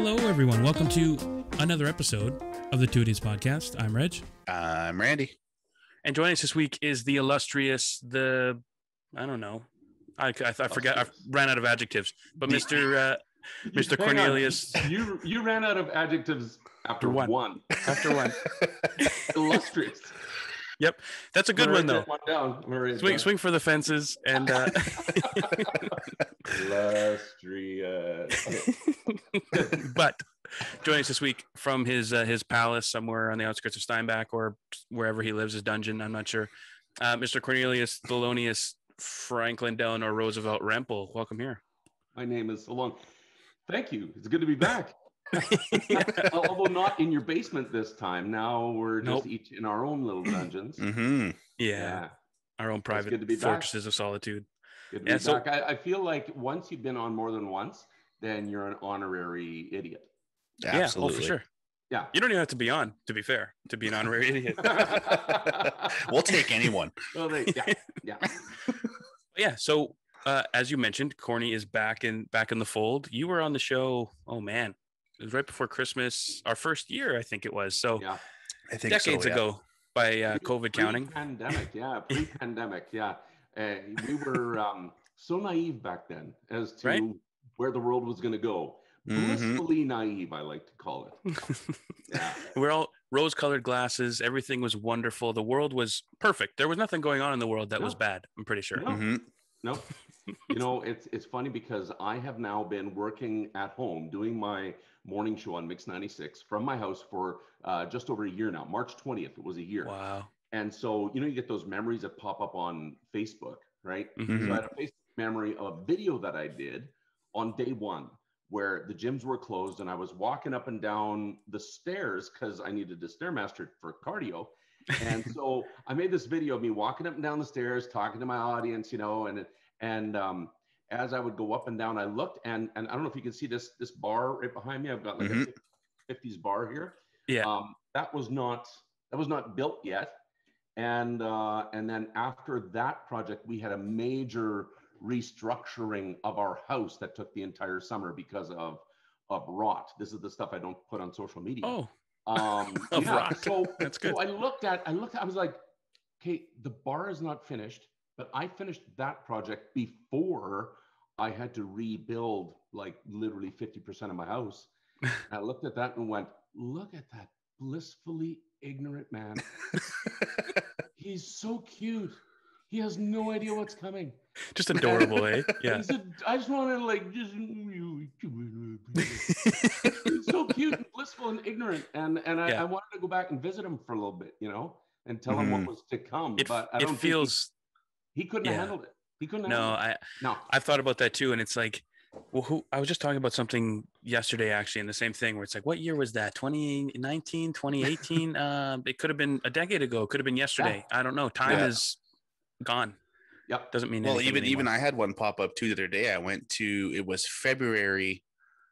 Hello, everyone. Welcome to another episode of the Two Idiots Podcast. I'm Reg. I'm Randy. And joining us this week is the illustrious, I don't know. I forgot. I ran out of adjectives. But Mr. Cornelius. You ran out of adjectives after one. After one. Illustrious. Yep. That's a good one, though. Swing for the fences. And illustrious. Okay. But joining us this week from his palace somewhere on the outskirts of Steinbach or wherever he lives, his dungeon, I'm not sure. Mr. Cornelius Thelonious Franklin Delano Roosevelt Rempel. Welcome here. My name is Salon. Thank you. It's good to be back. Although not in your basement this time. Now we're just each in our own little dungeons. Mm-hmm. Yeah. Our own private fortresses of solitude. Good to be back. I feel like once you've been on more than once, then you're an honorary idiot. Absolutely. Yeah, for sure. Yeah. You don't even have to be on, to be fair, to be an honorary idiot. We'll take anyone. Well, yeah. Yeah. So as you mentioned, Corny is back in the fold. You were on the show. Oh man, it was right before Christmas, our first year, I think it was. So yeah. I think decades ago by COVID counting. Pre-pandemic, yeah. We were so naive back then as to where the world was going to go. Blissfully naive, I like to call it. Yeah. We're all rose-colored glasses. Everything was wonderful. The world was perfect. There was nothing going on in the world that was bad, I'm pretty sure. No. You know, it's funny because I have now been working at home doing my morning show on Mix 96 from my house for just over a year now. March 20th, it was a year. Wow. And so, you know, you get those memories that pop up on Facebook, right? Mm-hmm. So I had a Facebook memory of a video that I did on day one where the gyms were closed and I was walking up and down the stairs because I needed a Stairmaster for cardio. And so I made this video of me walking up and down the stairs, talking to my audience, you know, and as I would go up and down, I looked and I don't know if you can see this bar right behind me. I've got like a 50s bar here. Yeah. That was not built yet. And then after that project, we had a major restructuring of our house that took the entire summer because of rot. This is the stuff I don't put on social media. Oh, rot. So that's good. So I looked, I was like, okay, the bar is not finished, but I finished that project before I had to rebuild like literally 50% of my house. And I looked at that and went, look at that blissfully ignorant man. He's so cute. He has no idea what's coming. Just adorable, eh? Yeah. I just wanted to like he's so cute and blissful and ignorant. And I wanted to go back and visit him for a little bit, you know, and tell him what was to come. But I don't think he couldn't have handled it. He couldn't handle it. No. I've thought about that too. And it's like, well, I was just talking about something yesterday, actually, and the same thing where it's like, what year was that? 2019, 2018? It could have been a decade ago. It could have been yesterday. Yeah. I don't know. Time is gone. Yep. Doesn't mean anything. Well, even I had one pop up too the other day. I went to, it was February,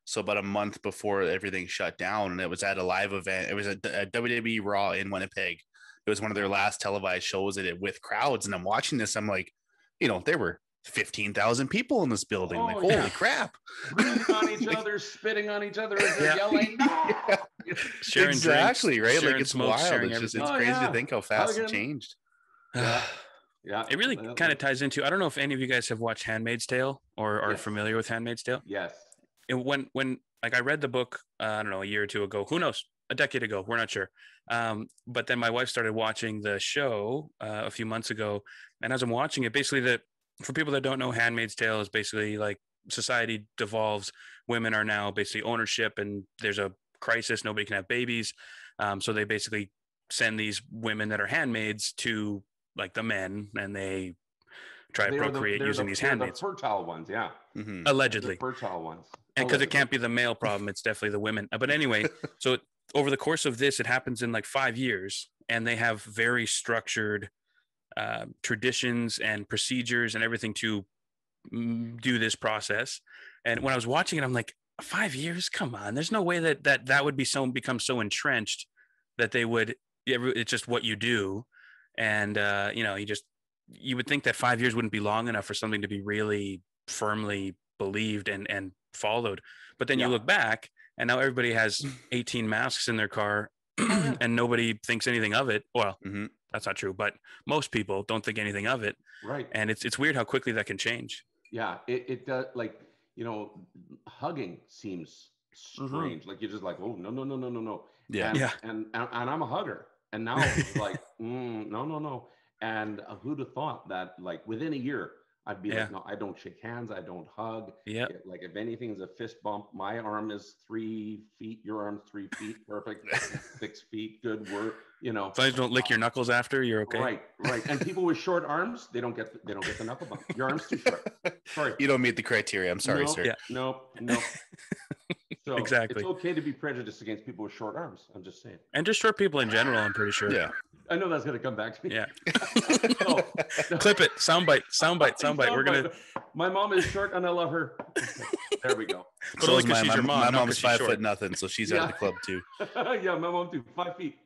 so about a month before everything shut down, and it was at a live event. It was a WWE Raw in Winnipeg. It was one of their last televised shows with crowds, and I'm watching this. I'm like, you know, there were 15,000 people in this building. Holy crap. Breathing on each other, spitting on each other as they're yelling. Sharing exactly, drinks, right? Like it's smoke, wild. It's crazy to think how fast it changed. Yeah, it really kind of ties into, I don't know if any of you guys have watched Handmaid's Tale or are familiar with Handmaid's Tale. Yes. When like I read the book, I don't know, a year or two ago, who knows, a decade ago, we're not sure. But then my wife started watching the show a few months ago. And as I'm watching it, basically for people that don't know, Handmaid's Tale is basically like society devolves. Women are now basically ownership and there's a crisis. Nobody can have babies. So they basically send these women that are handmaids to like the men, and they try to procreate using these handmaids. The fertile ones, yeah. Mm-hmm. Allegedly. The fertile ones. And because it can't be the male problem, it's definitely the women. But anyway, so over the course of this, it happens in like 5 years, and they have very structured traditions and procedures and everything to do this process. And when I was watching it, I'm like, 5 years? Come on. There's no way that would become so entrenched that they would, it's just what you do. And, you know, you would think that 5 years wouldn't be long enough for something to be really firmly believed and followed. But then you look back and now everybody has 18 masks in their car and nobody thinks anything of it. Well, that's not true, but most people don't think anything of it. Right. And it's weird how quickly that can change. Yeah, it does. Like, hugging seems strange. Like you're just like, oh, no. Yeah. And I'm a hugger. And now it's like, no. And who'd have thought that, like, within a year, I'd be like, no, I don't shake hands. I don't hug. Yeah. Like, if anything is a fist bump, my arm is 3 feet. Your arm's 3 feet. Perfect. 6 feet. Good work. As long as you don't lick your knuckles after, you're okay. Right. And people with short arms, they don't get the knuckle bump. Your arm's too short. Sorry. You don't meet the criteria. I'm sorry, sir. Yeah. No. So exactly. It's okay to be prejudiced against people with short arms. I'm just saying. And just short people in general, I'm pretty sure. Yeah. I know that's gonna come back to me. Yeah. No. Clip it. Soundbite. We're gonna. My mom is short and I love her. There we go. But so only because she's your mom. My mom's 5'0", so she's out of the club too. Yeah, my mom too. 5 feet.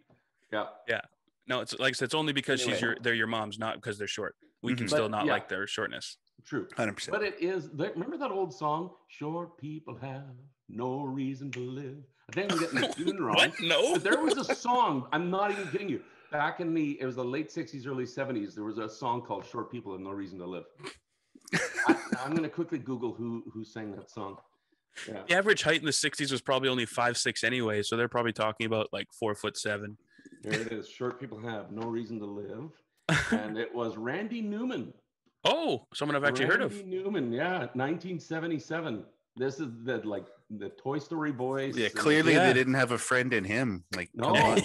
Yeah. Yeah. No, it's like I said, it's only because they're your mom's, not because they're short. We can still not like their shortness. True. 100%. But it is. Remember that old song? Short people have no reason to live. I think I'm getting the tune wrong. What? No. But there was a song. I'm not even kidding you. Back in it was the late 60s, early 70s. There was a song called "Short People Have No Reason to Live." I'm going to quickly Google who sang that song. Yeah. The average height in the 60s was probably only 5'6" anyway, so they're probably talking about like 4'7". There it is. Short people have no reason to live, and it was Randy Newman. Oh, someone I've actually heard of. Randy Newman, yeah, 1977. This is the Toy Story boys. Yeah, clearly they didn't have a friend in him. Like, no.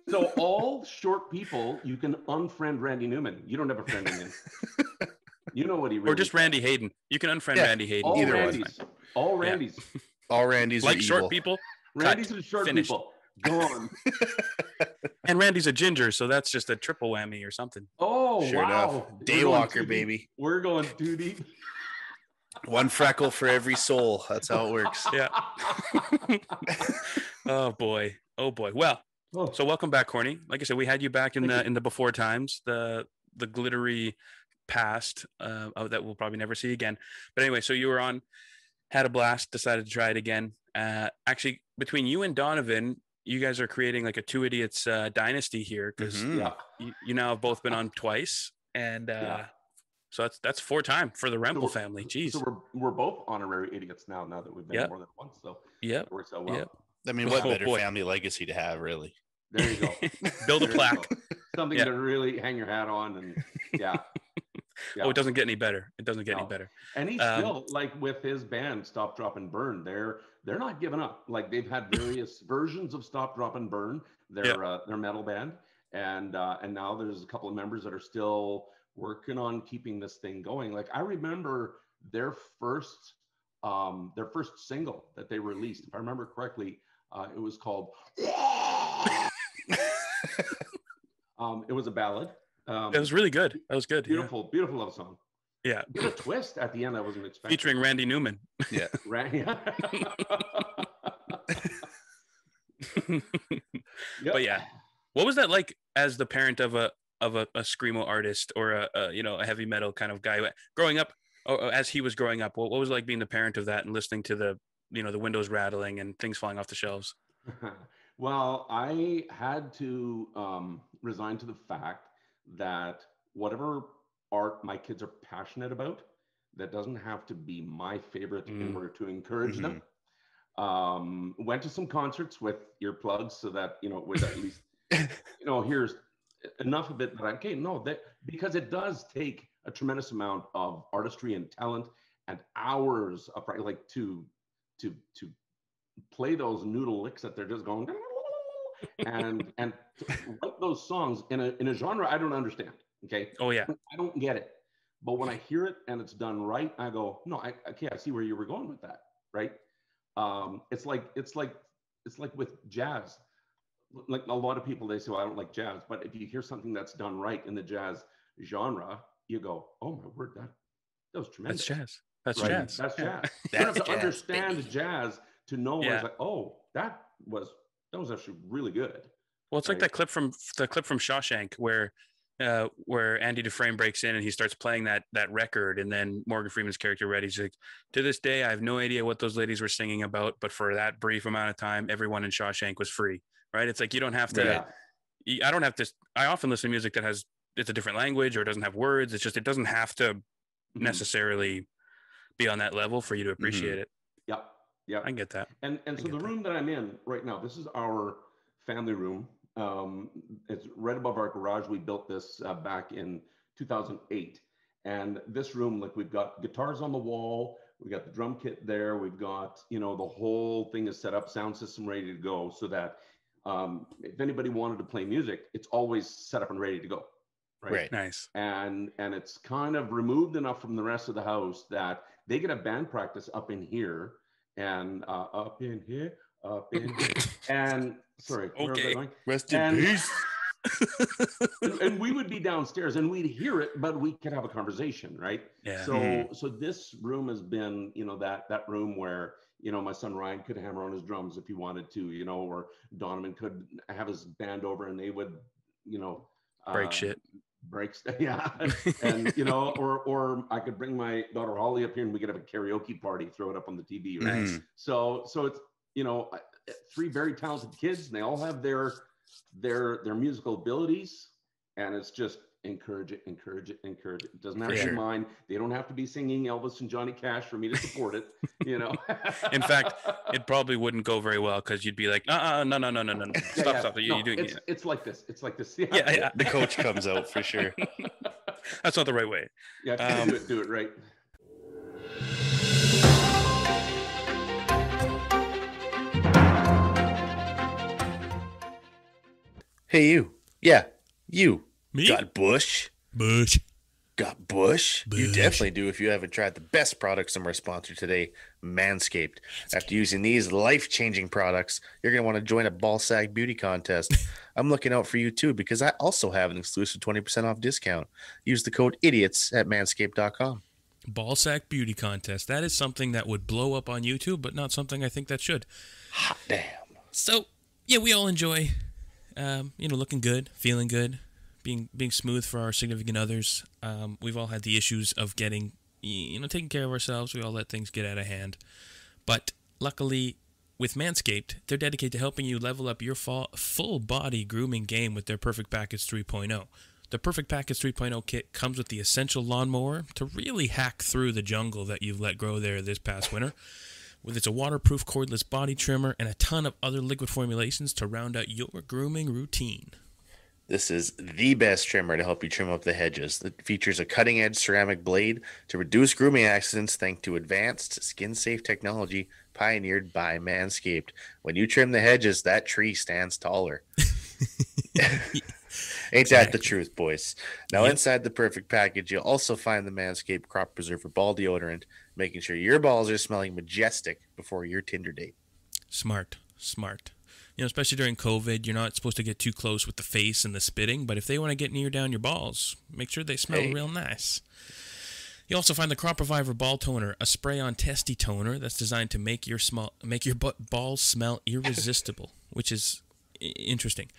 So all short people, you can unfriend Randy Newman. You don't have a friend in him. You know what he really or just Randy Hayden. You can unfriend Randy Hayden. All either Randys. one. All Randys. Yeah. All Randys like are short evil. people. Randy's and short Finished. people. Gone. And Randy's a ginger, so that's just a triple whammy or something. Oh, sure wow. enough. Daywalker, baby. We're going too deep. One freckle for every soul. That's how it works. Yeah. Oh boy. Well, so welcome back, Corny. Like I said, we had you back in the before times, the glittery past that we'll probably never see again. But anyway, so you were on, had a blast, decided to try it again. Actually, between you and Donovan, you guys are creating like a Two Idiots dynasty here, because you now have both been on twice, and so that's 4-time for the Rempel family. Jeez. So we're both honorary idiots now that we've been more than once. So it works out well. Yep. I mean, what better family legacy to have, really? There you go. Build a plaque. Something to really hang your hat on, and Oh, it doesn't get any better. It doesn't get any better. And he's still, like, with his band Stop, Drop, and Burn, they're not giving up. Like, they've had various versions of Stop, Drop, and Burn, their metal band, and now there's a couple of members that are still working on keeping this thing going. Like, I remember their first single that they released, if I remember correctly, it was called it was a ballad. It was really good. That was good. Beautiful love song. Yeah. With a twist at the end I wasn't expecting. Featuring Randy Newman. Yeah. But yeah, what was that like as the parent of a screamo artist or a heavy metal kind of guy growing up, or as he was growing up? What was it like being the parent of that and listening to the windows rattling and things flying off the shelves? Well, I had to resign to the fact that whatever art my kids are passionate about, that doesn't have to be my favorite in order to encourage them. Went to some concerts with earplugs so that, it was at least, here's enough of it that because it does take a tremendous amount of artistry and talent and hours of like to play those noodle licks that they're just going and write those songs in a genre I don't understand. Okay. Oh yeah. I don't get it. But when I hear it and it's done right, I go, no, I see where you were going with that. Right. It's like with jazz. Like a lot of people, they say, well, I don't like jazz, but if you hear something that's done right in the jazz genre, you go, oh my word, that was tremendous. That's jazz. That's right? jazz. That's jazz. You don't have to understand jazz to know where it's like, oh, that was actually really good. Well, it's like that clip from Shawshank where where Andy Dufresne breaks in and he starts playing that record, and then Morgan Freeman's character Reddy's like, to this day, I have no idea what those ladies were singing about, but for that brief amount of time, everyone in Shawshank was free, right? It's like you don't have to. I don't have to. I often listen to music that it's a different language or doesn't have words. It's just it doesn't have to necessarily be on that level for you to appreciate it. Yeah, I get that. And so the room that I'm in right now, this is our family room. It's right above our garage. We built this back in 2008. And this room, like, we've got guitars on the wall. We got the drum kit there. We've got, the whole thing is set up, sound system ready to go, so that if anybody wanted to play music, it's always set up and ready to go. Right. Nice. And it's kind of removed enough from the rest of the house that they get a band practice up in here and up in here. And sorry, where was I going? Rest in peace. and we would be downstairs and we'd hear it, but we could have a conversation, right? Yeah. So this room has been, that room where, my son Ryan could hammer on his drums if he wanted to, or Donovan could have his band over and they would, break shit. Breaks, yeah. And or I could bring my daughter Holly up here and we could have a karaoke party, throw it up on the TV, right? So it's three very talented kids, and they all have their musical abilities, and it's just encourage it. It doesn't have to be mine. They don't have to be singing Elvis and Johnny Cash for me to support it. In fact, it probably wouldn't go very well because you'd be like, no. Stop. You're doing it. It's like this. Yeah. The coach comes out for sure. That's not the right way. Yeah, do it right. Hey, you. Yeah, you. Me? Got Bush? Got Bush? You definitely do if you haven't tried the best products from our sponsor today, Manscaped. After using these life-changing products, you're going to want to join a ball sack beauty contest. I'm looking out for you too because I also have an exclusive 20% off discount. Use the code IDIOTS at manscaped.com. Ball sack beauty contest. That is something that would blow up on YouTube, but not something I think that should. Hot damn. So, yeah, we all enjoy, looking good, feeling good, being smooth for our significant others. We've all had the issues of getting, taking care of ourselves. We all let things get out of hand. But luckily, with Manscaped, they're dedicated to helping you level up your full body grooming game with their Perfect Package 3.0. The Perfect Package 3.0 kit comes with the essential lawnmower to really hack through the jungle that you've let grow there this past winter. With its a waterproof cordless body trimmer and a ton of other liquid formulations to round out your grooming routine. This is the best trimmer to help you trim up the hedges. It features a cutting-edge ceramic blade to reduce grooming accidents thanks to advanced skin-safe technology pioneered by Manscaped. When you trim the hedges, that tree stands taller. Ain't that the truth, boys? Now, inside the Perfect Package, you'll also find the Manscaped Crop Preserver Ball Deodorant, making sure your balls are smelling majestic before your Tinder date. Smart. Especially during COVID, you're not supposed to get too close with the face and the spitting, but if they want to get near down your balls, make sure they smell real nice. You also find the Crop Reviver Ball Toner, a spray-on testy toner that's designed to make your balls smell irresistible, which is interesting.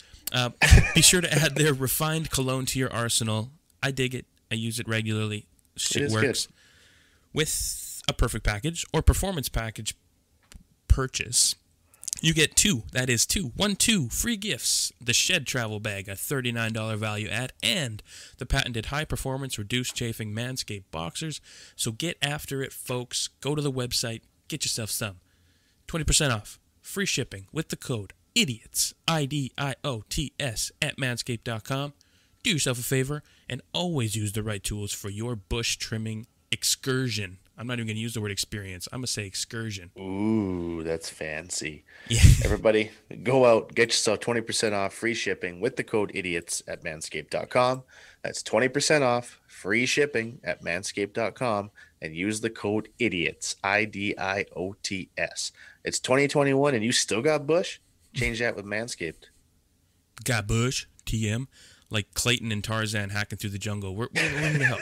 Be sure to add their refined cologne to your arsenal. I dig it. I use it regularly. Shit works. Good. With a Perfect Package or Performance Package purchase, you get two free gifts. The Shed Travel Bag, a $39 value add, and the patented high-performance reduced chafing Manscaped boxers. So get after it, folks. Go to the website. Get yourself some. 20% off. Free shipping with the code IDIOTS, IDIOTS, at manscaped.com. Do yourself a favor and always use the right tools for your bush trimming excursion. I'm not even going to use the word experience. I'm going to say excursion. Ooh, that's fancy. Yeah. Everybody, go out, get yourself 20% off free shipping with the code IDIOTS at manscaped.com. That's 20% off free shipping at manscaped.com and use the code IDIOTS, IDIOTS. It's 2021 and you still got bush? Change that with Manscaped. Got bush, TM, like Clayton and Tarzan hacking through the jungle. We're going to help.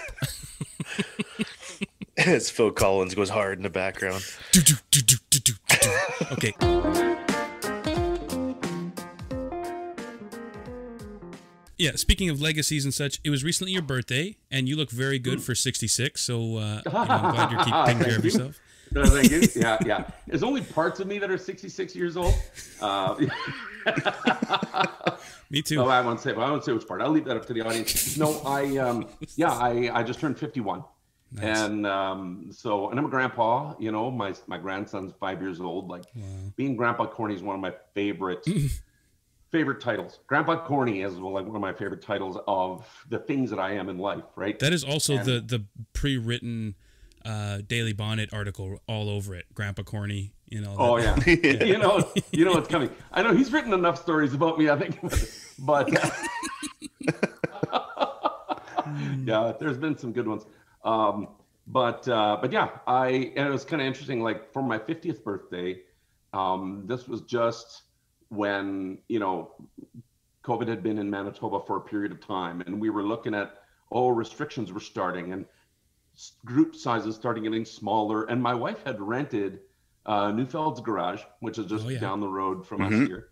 As Phil Collins goes hard in the background. Okay. Yeah, speaking of legacies and such, it was recently your birthday, and you look very good for 66. So I'm glad you're keeping taking care of yourself. Thank you. Yeah. There's only parts of me that are 66 years old. Me too. No, I won't say which part. I'll leave that up to the audience. No, I just turned 51. Nice. And and I'm a grandpa. You know, my grandson's 5 years old. Like, being Grandpa Corny is one of my favorite titles. Grandpa Corny is like one of my favorite titles of the things that I am in life. Right. That is also the pre-written Daily Bonnet article all over it. Grandpa Corny. You know. Oh yeah. you know what's coming. I know he's written enough stories about me, I think, but yeah, there's been some good ones. But yeah, and it was kind of interesting. Like, for my 50th birthday, this was just when, you know, COVID had been in Manitoba for a period of time, and we were looking at, restrictions were starting, and group sizes starting getting smaller. And my wife had rented Newfeld's Garage, which is just down the road from us here.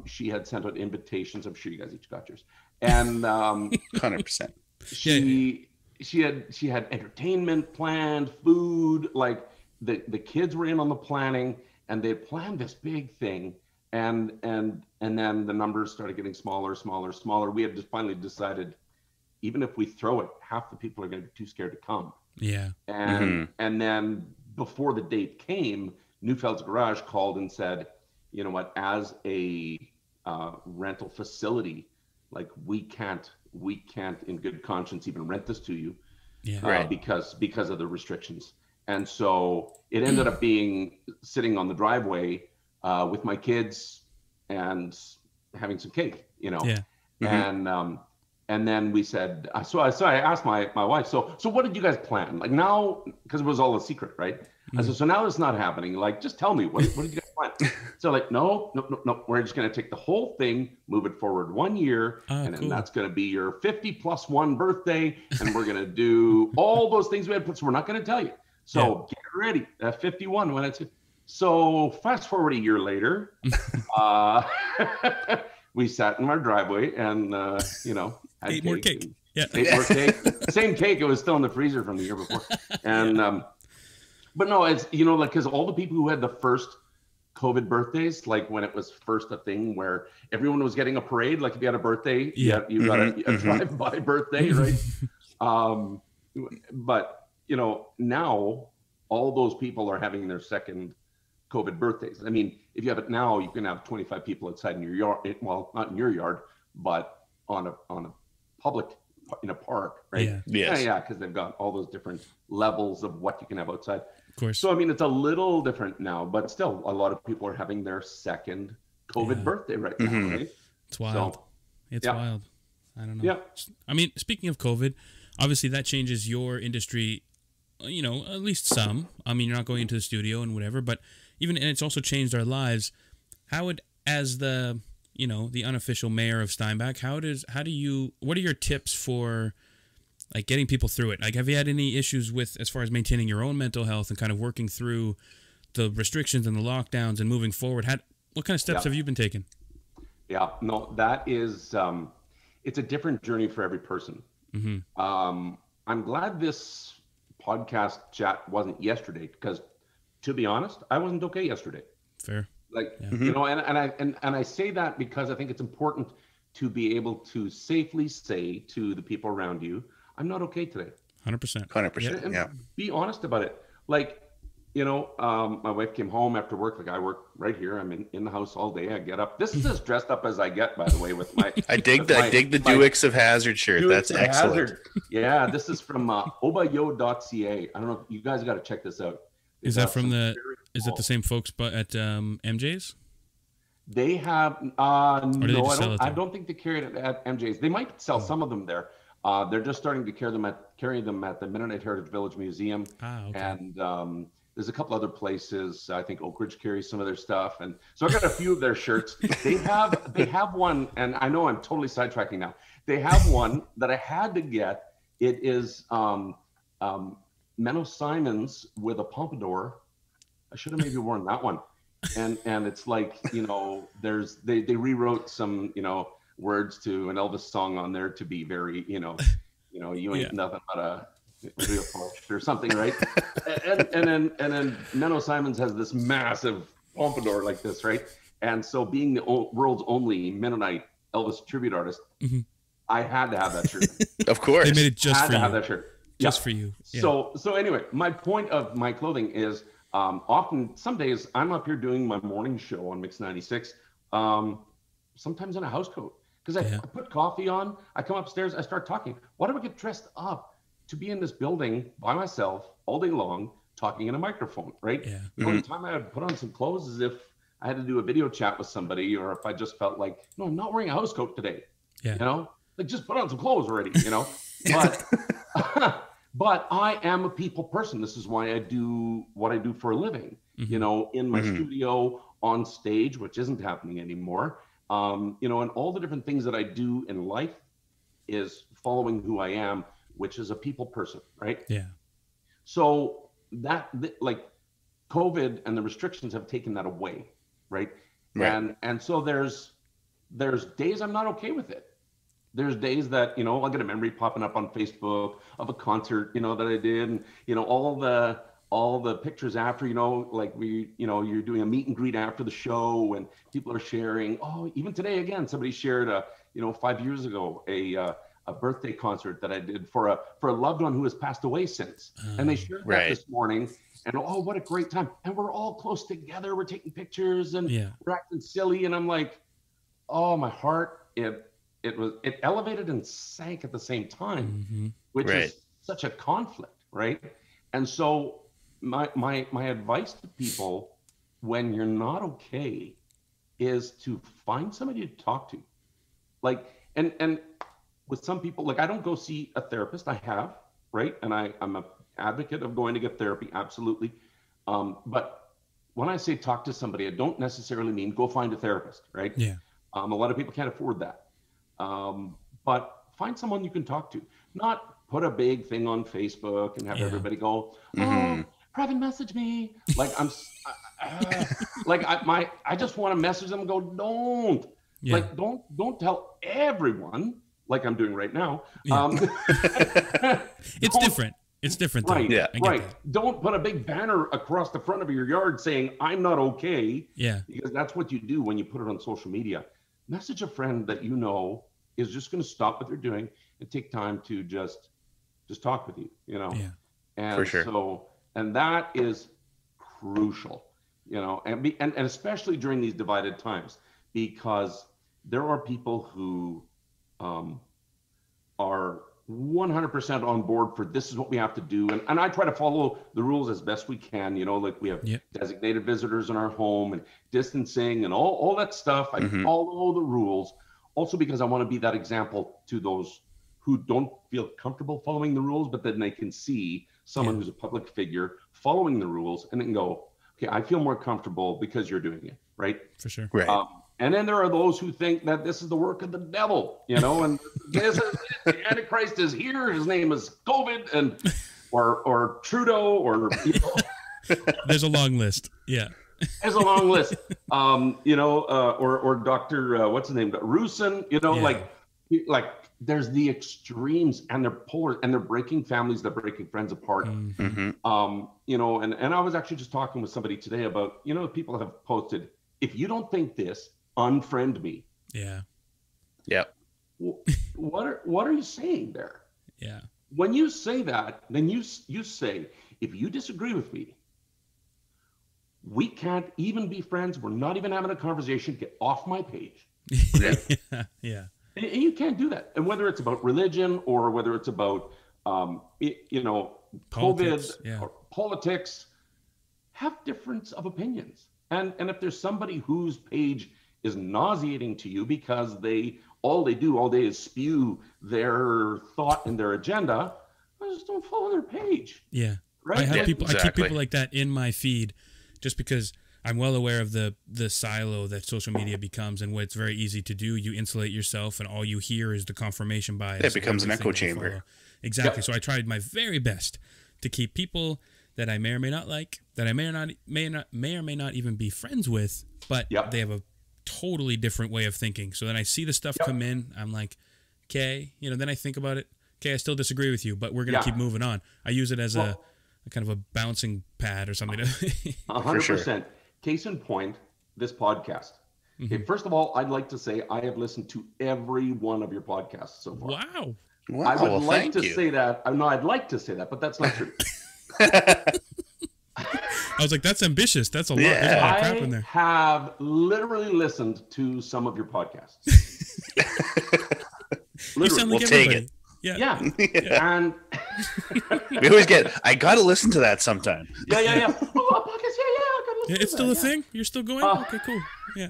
She had sent out invitations. I'm sure you guys each got yours. And 100%. She had entertainment planned, food, like the kids were in on the planning, and they had planned this big thing. And then the numbers started getting smaller. We had just finally decided, even if we throw it, half the people are going to be too scared to come. Yeah. And then before the date came, Newfeld's Garage called and said, you know what, as a rental facility, like, we can't in good conscience even rent this to you, because of the restrictions. And so it ended up being sitting on the driveway with my kids and having some cake, you know. Yeah. And then we said, so I asked my wife, so what did you guys plan? Like, now, because it was all a secret, right? I said, so now it's not happening. Like, just tell me, what did you guys plan? So like, no, we're just going to take the whole thing, move it forward 1 year, and then that's going to be your 50+1 birthday, and we're going to do all those things we had put. So we're not going to tell you. So get ready at 51 when it's. So fast forward a year later, we sat in our driveway and you know, had ate more cake. Ate more cake. Same cake. It was still in the freezer from the year before. And but no, it's, you know, like, because all the people who had the first COVID birthdays, like when it was first a thing where everyone was getting a parade, like if you had a birthday, you got a drive-by birthday, right? But you know, now all those people are having their second COVID birthdays. I mean, if you have it now, you can have 25 people outside in your yard. Well, not in your yard, but on a public, in a park, right? Yeah, because they've got all those different levels of what you can have outside. Of course. So I mean, it's a little different now, but still, a lot of people are having their second COVID birthday right now, right? It's wild. So, it's wild. I don't know. Yeah. I mean, speaking of COVID, obviously that changes your industry, you know, at least some. I mean, you're not going into the studio and whatever, but and it's also changed our lives. How would, as the, you know, the unofficial mayor of Steinbach, what are your tips for, like, getting people through it? Like, have you had any issues with, as far as maintaining your own mental health and kind of working through the restrictions and the lockdowns and moving forward? What kind of steps have you been taking? Yeah, no, that is, it's a different journey for every person. I'm glad this podcast chat wasn't yesterday, because, to be honest, I wasn't okay yesterday. Fair. Like, you know, and I say that because I think it's important to be able to safely say to the people around you, I'm not okay today. 100%. And yeah. Be honest about it. Like, you know, my wife came home after work. Like, I work right here. I'm in the house all day. I get up. This is as dressed up as I get, by the way, with my. I dig the Dukes of Hazzard shirt. That's excellent. Hazard. Yeah, this is from obayo.ca. I don't know. You guys got to check this out. Is that from is it the same folks but at MJ's? They have no, I don't think they carry it at MJ's. They might sell some of them there. They're just starting to carry them at the Mennonite Heritage Village Museum. Okay. And there's a couple other places. I think Oak Ridge carries some of their stuff, and so I got a few of their shirts. They have one, and I know I'm totally sidetracking now. They have one that I had to get. It is Menno Simons with a pompadour. I should have maybe worn that one. And it's like, you know, they rewrote some, you know, words to an Elvis song on there to be very, you ain't nothing but a real post or something, right? and then Menno Simons has this massive pompadour like this, right? And so being the world's only Mennonite Elvis tribute artist, I had to have that shirt. Of course. They made it just for you. Have that shirt. Just for you. Yeah. So anyway, my point of my clothing is often, some days I'm up here doing my morning show on Mix 96, sometimes in a house coat. Because I put coffee on, I come upstairs, I start talking. Why do I get dressed up to be in this building by myself all day long, talking in a microphone, right? Yeah. The only time I would put on some clothes is if I had to do a video chat with somebody, or if I just felt like, no, I'm not wearing a house coat today. Yeah. Like just put on some clothes already, But but I am a people person. This is why I do what I do for a living, in my studio, on stage, which isn't happening anymore. And all the different things that I do in life is following who I am, which is a people person, right? Yeah. So like COVID and the restrictions have taken that away, right? And so there's days I'm not okay with it. There's days that, I'll get a memory popping up on Facebook of a concert, that I did, and, all the pictures after, like you're doing a meet and greet after the show, and people are sharing. Oh, even today, again, somebody shared 5 years ago, a birthday concert that I did for a loved one who has passed away since. And they shared that this morning, and oh, what a great time. And we're all close together. We're taking pictures and we're acting silly. And I'm like, oh, my heart, it elevated and sank at the same time, which is such a conflict, right? And so my advice to people when you're not okay is to find somebody to talk to. Like, and with some people, like, I don't go see a therapist. I have, right? And I'm an advocate of going to get therapy, absolutely. But when I say talk to somebody, I don't necessarily mean go find a therapist, right? Yeah. A lot of people can't afford that. But find someone you can talk to. Not put a big thing on Facebook and have everybody go, oh, private message me. Like I just want to message them and go, don't. Yeah. Like, don't tell everyone like I'm doing right now. It's different. It's different. Right. Though. Yeah. Right. That. Don't put a big banner across the front of your yard saying I'm not okay. Yeah. Because that's what you do when you put it on social media. Message a friend that is just going to stop what they're doing and take time to just talk with you, Yeah. And for sure. So, and that is crucial, and especially during these divided times, because there are people who are 100% on board for this is what we have to do. And I try to follow the rules as best we can, like we have designated visitors in our home and distancing and all that stuff. I follow the rules also because I want to be that example to those who don't feel comfortable following the rules, but then they can see someone who's a public figure following the rules and then go, okay, I feel more comfortable because you're doing it, right? For sure. Right. And then there are those who think that this is the work of the devil, and this is the Antichrist is here. His name is COVID, and or Trudeau, or There's a long list. Yeah. There's a long list. Or Dr. What's his name? Rusin. Like there's the extremes, and they're polar, and they're breaking families, they're breaking friends apart. And I was actually just talking with somebody today about, people have posted, if you don't think this, unfriend me. Yeah. Yep. What are you saying there? Yeah. When you say that, then you say, if you disagree with me, we can't even be friends. We're not even having a conversation. Get off my page. Yeah. And you can't do that. And whether it's about religion or whether it's about, COVID or politics, have difference of opinions. And if there's somebody whose page is nauseating to you because all they do all day is spew their thought and their agenda, just don't follow their page. Yeah. Right. I have people. Exactly. I keep people like that in my feed, just because I'm well aware of the silo that social media becomes, and what it's very easy to do. You insulate yourself, and all you hear is the confirmation bias. It becomes an echo chamber. Exactly. Yep. So I tried my very best to keep people that I may or may not like, that I may or may not even be friends with, but they have a totally different way of thinking. So then I see the stuff come in. I'm like, okay, then I think about it. Okay, I still disagree with you, but we're going to keep moving on. I use it as a kind of a bouncing pad or something. 100%. Case in point, this podcast. Okay, first of all, I'd like to say I have listened to every one of your podcasts so far. Wow. I would like to say that. No, I'd like to say that, but that's not true. I was like, that's ambitious. That's a lot. There's a lot of crap in there. I have literally listened to some of your podcasts. You sound like we'll take it. Yeah. And we always I got to listen to that sometime. Yeah. Oh, podcast. I got to listen to it's still a thing? You're still going? Okay, cool. Yeah.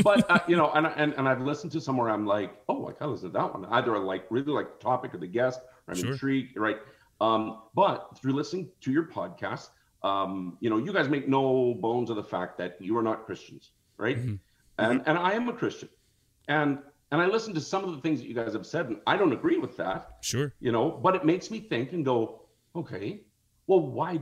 But, and I've listened to some where I'm like, oh, I got to listen to that one. Either I really like the topic or the guest, or I'm intrigued, right? But through listening to your podcast, you guys make no bones of the fact that you are not Christians, right? And I am a Christian. And I listen to some of the things that you guys have said, and I don't agree with that. Sure. But it makes me think and go, okay, well, why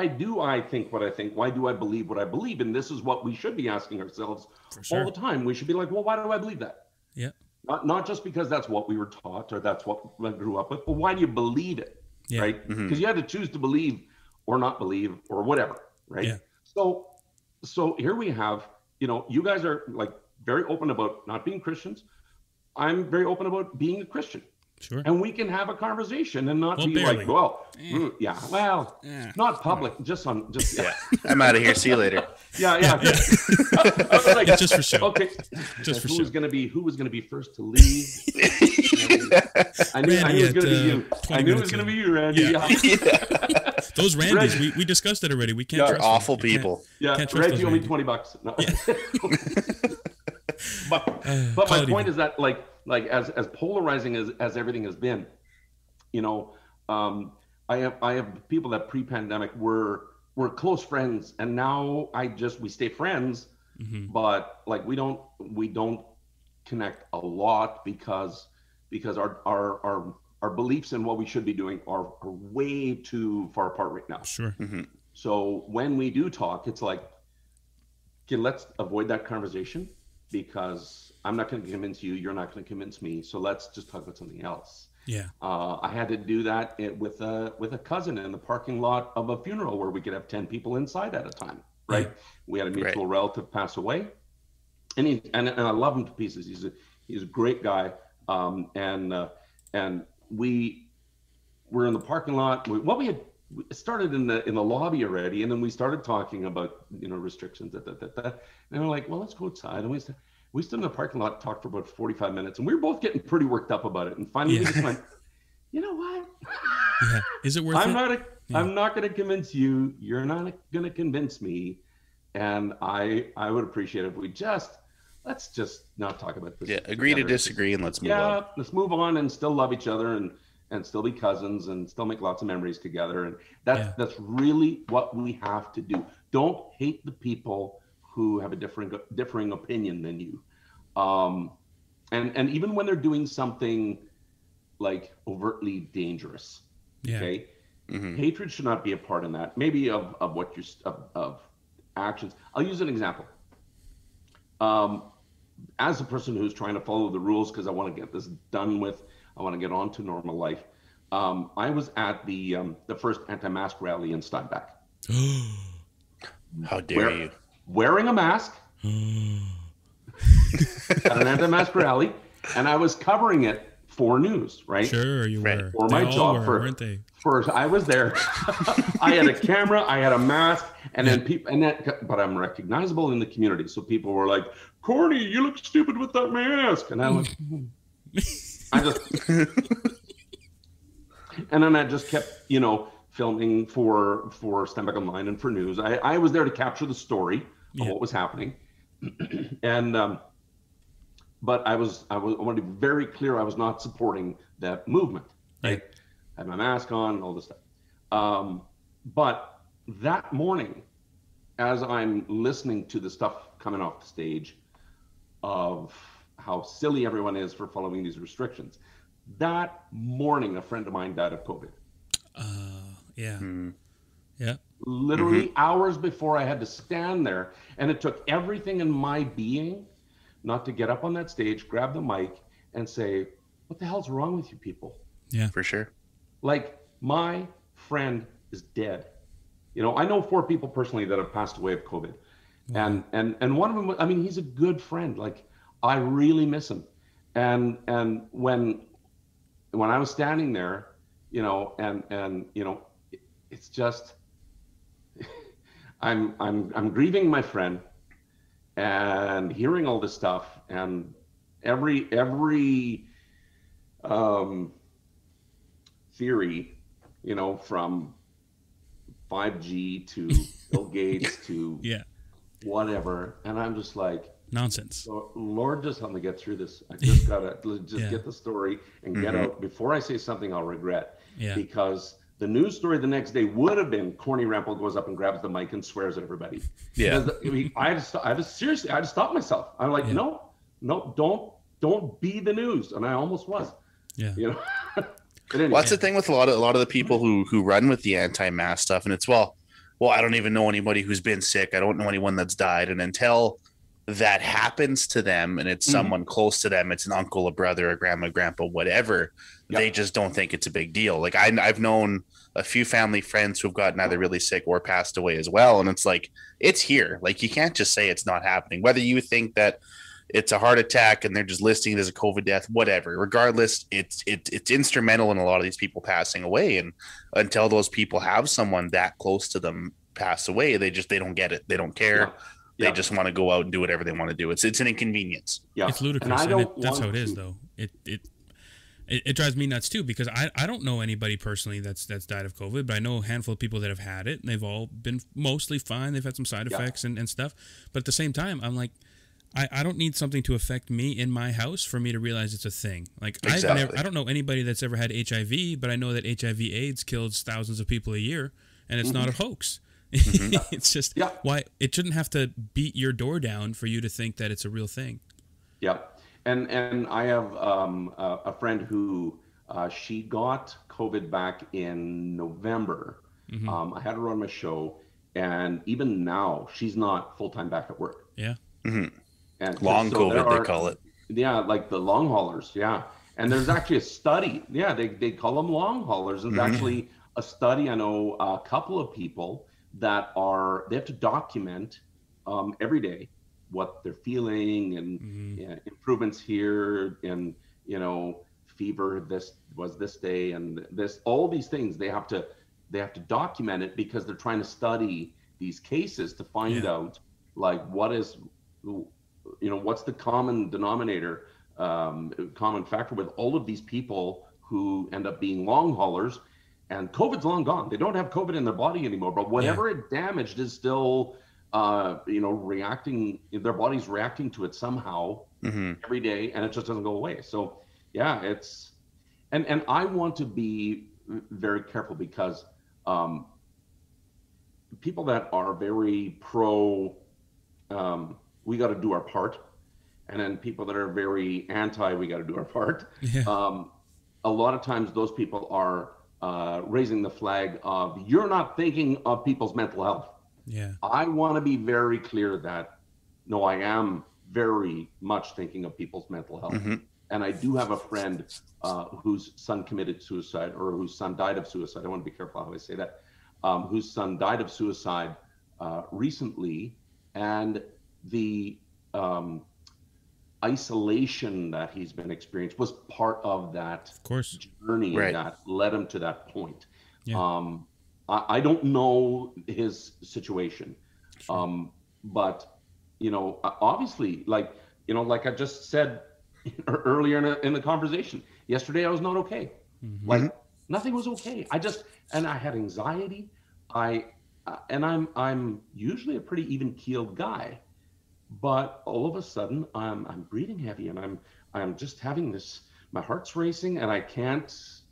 do I think what I think? Why do I believe what I believe? And this is what we should be asking ourselves all the time. We should be like, well, why do I believe that? Yeah. Not just because that's what we were taught or that's what I grew up with, but why do you believe it? Yeah. Right? Because you had to choose to believe or not believe or whatever, right? Yeah. So here we have, you guys are like very open about not being Christians. I'm very open about being a Christian. Sure. And we can have a conversation and not be like, not public, just. I'm out of here. See you later. Yeah. I was like, it's just for show. Okay. Just for who show. who was going to be first to leave? I knew it was going to be you. I knew it was going to be you, Randy. Yeah. Those Randys, we discussed it already. We can't trust awful them. people. Can't trust Randy, owe me $20. No. But my point is that like as polarizing as everything has been, I have people that pre-pandemic were close friends, and now we stay friends, but like we don't connect a lot because our beliefs and what we should be doing are way too far apart right now. Sure. So when we do talk, it's like, okay, let's avoid that conversation, because I'm not going to convince you, you're not going to convince me. So let's just talk about something else. Yeah. I had to do that with a cousin in the parking lot of a funeral where we could have 10 people inside at a time. Right. Yeah. We had a mutual relative pass away, and I love him to pieces. He's a great guy. And we were in the parking lot. We had started in the lobby already, and then we started talking about restrictions. And we're like, well, let's go outside. And we stood in the parking lot, talked for about 45 minutes, and we were both getting pretty worked up about it. And finally, we just went, you know what? Yeah. Is it worth it? I'm not going to convince you. You're not going to convince me. And I would appreciate it if let's just not talk about this. Yeah, agree to disagree, and let's move on. Yeah, let's move on and still love each other and still be cousins and still make lots of memories together. And that's really what we have to do. Don't hate the people who have a differing opinion than you. And even when they're doing something like overtly dangerous, okay? Hatred should not be a part in that. Maybe of what of actions. I'll use an example. As a person who's trying to follow the rules because I want to get this done with, I want to get on to normal life. I was at the first anti-mask rally in Steinbach. How dare you? Wearing a mask at an anti-mask rally, and I was covering it for news, right? Sure, you were. For my job, weren't they? I was there. I had a camera, I had a mask, and then people, but I'm recognizable in the community, so people were like, "Corny, you look stupid with that mask," and and then I just kept, filming for Steinbach Online and for news. I was there to capture the story of what was happening, and but I want to be very clear. I was not supporting that movement. Right? I had my mask on, all this stuff. But that morning, as I'm listening to the stuff coming off the stage of how silly everyone is for following these restrictions, that morning, a friend of mine died of COVID. Yeah. literally hours before I had to stand there. And it took everything in my being not to get up on that stage, grab the mic, and say, what the hell's wrong with you people? Yeah, For sure. Like, my friend is dead. You know, I know 4 people personally that have passed away of COVID. And one of them, I mean, he's a good friend. Like, I really miss him. And when I was standing there, you know, and you know, it's just I'm grieving my friend and hearing all this stuff, and every theory, you know, from 5G to Bill Gates to yeah, whatever, and I'm just like, nonsense. so Lord, just help me get through this. I just gotta just get the story and get out before I say something I'll regret. Yeah. Because the news story the next day would have been Corny Rempel goes up and grabs the mic and swears at everybody. Yeah. I mean, I had to stop myself. I'm like, no, don't be the news, and I almost was. Yeah. You know. But anyway. Well, that's the thing with a lot of the people who run with the anti-mask stuff, and it's well, I don't even know anybody who's been sick. I don't know anyone that's died, and until that happens to them, and it's someone close to them, it's an uncle, a brother, a grandma, grandpa, whatever. Yep. They just don't think it's a big deal. Like I've known a few family friends who've gotten either really sick or passed away as well, and it's like it's here. Like you can't just say it's not happening. Whether you think that it's a heart attack and they're just listing it as a COVID death, whatever. Regardless, it's instrumental in a lot of these people passing away. And until those people have someone that close to them pass away, they don't get it. They don't care. Yeah. They just want to go out and do whatever they want to do. It's an inconvenience. Yeah. It's ludicrous. That's how it is, though. It drives me nuts too, because I don't know anybody personally that's died of COVID, but I know a handful of people that have had it, and they've all been mostly fine. They've had some side effects and stuff. But at the same time, I'm like, I don't need something to affect me in my house for me to realize it's a thing. Like Exactly. I don't know anybody that's ever had HIV, but I know that HIV/AIDS kills thousands of people a year, and it's not a hoax. It's just why it shouldn't have to beat your door down for you to think that it's a real thing. Yeah, and I have a friend who she got COVID back in November. I had her on my show, and even now she's not full-time back at work. Yeah. And long COVID, they call it. Yeah, like the long haulers. Yeah, and there's actually a study. Yeah, they call them long haulers. There's actually a study. I know a couple of people that they have to document every day what they're feeling and improvements here, and you know, fever this was this day, and this, all these things they have to document it, because they're trying to study these cases to find out like what is, you know, what's the common denominator, common factor with all of these people who end up being long haulers. And COVID's long gone. They don't have COVID in their body anymore, but whatever it damaged is still, you know, reacting. Their body's reacting to it somehow every day, and it just doesn't go away. So, yeah, it's, and I want to be very careful, because people that are very pro, we got to do our part, and then people that are very anti, we got to do our part. A lot of times, those people are raising the flag of, you're not thinking of people's mental health. Yeah. I want to be very clear that, no, I am very much thinking of people's mental health. And I do have a friend whose son committed suicide, or whose son died of suicide. I want to be careful how I say that. Whose son died of suicide recently, and the isolation that he's been experienced was part of that journey that led him to that point. I don't know his situation, but you know, obviously, like, you know, like I just said earlier in the conversation, yesterday I was not okay. Like nothing was okay. And I had anxiety. I'm usually a pretty even keeled guy, but all of a sudden I'm breathing heavy, and I'm just having this, my heart's racing, and I can't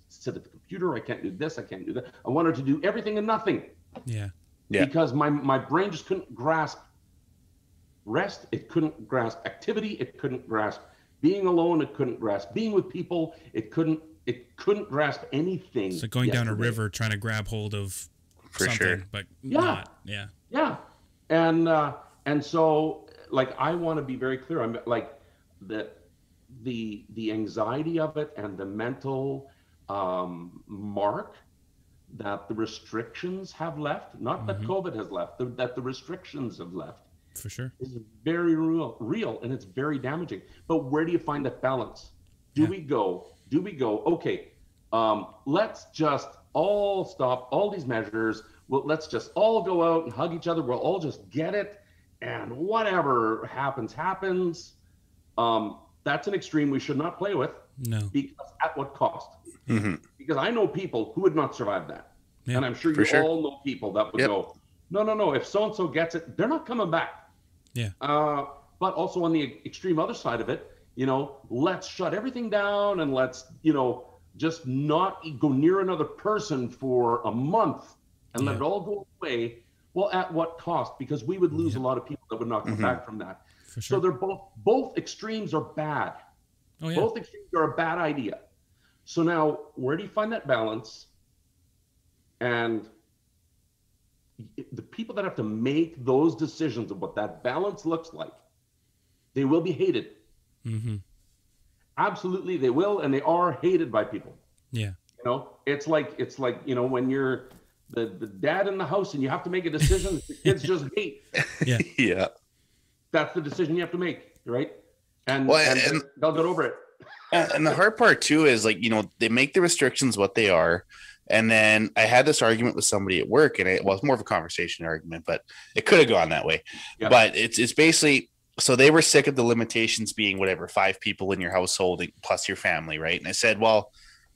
sit at the computer. I can't do this. I can't do that. I wanted to do everything and nothing. Because my brain just couldn't grasp rest. It couldn't grasp activity. It couldn't grasp being alone. It couldn't grasp being with people. It couldn't grasp anything. It's like going down a river trying to grab hold of For something, sure. but Yeah. not. Yeah. Yeah. And so like I want to be very clear. I'm like the anxiety of it and the mental mark that the restrictions have left, not that COVID has left, that the restrictions have left, For sure. is very real, and it's very damaging. But where do you find that balance? Do we go, okay, let's just all stop all these measures. Well, let's just all go out and hug each other. We'll all just get it, and whatever happens. That's an extreme we should not play with. No. Because at what cost? Because I know people who would not survive that. Yeah, and I'm sure you all know people that would go, no, if so-and-so gets it, they're not coming back. Yeah. But also on the extreme other side of it, let's shut everything down and let's, just not go near another person for a month and let it all go away. Well, at what cost? Because we would lose a lot of people that would not come back from that. For sure. So they're both extremes are bad. Oh, yeah. Both extremes are a bad idea. So now, where do you find that balance? And the people that have to make those decisions of what that balance looks like, they will be hated. Absolutely, they will, and they are hated by people. Yeah. It's like when you're the dad in the house and you have to make a decision, the kids just hate. Yeah. Yeah. That's the decision you have to make, right? And they'll get over it. And the hard part too is like, they make the restrictions what they are. And then I had this argument with somebody at work, and it was more of a conversation argument, but it could have gone that way. Yeah. But it's basically, so they were sick of the limitations being whatever, 5 people in your household plus your family, right? And I said, well,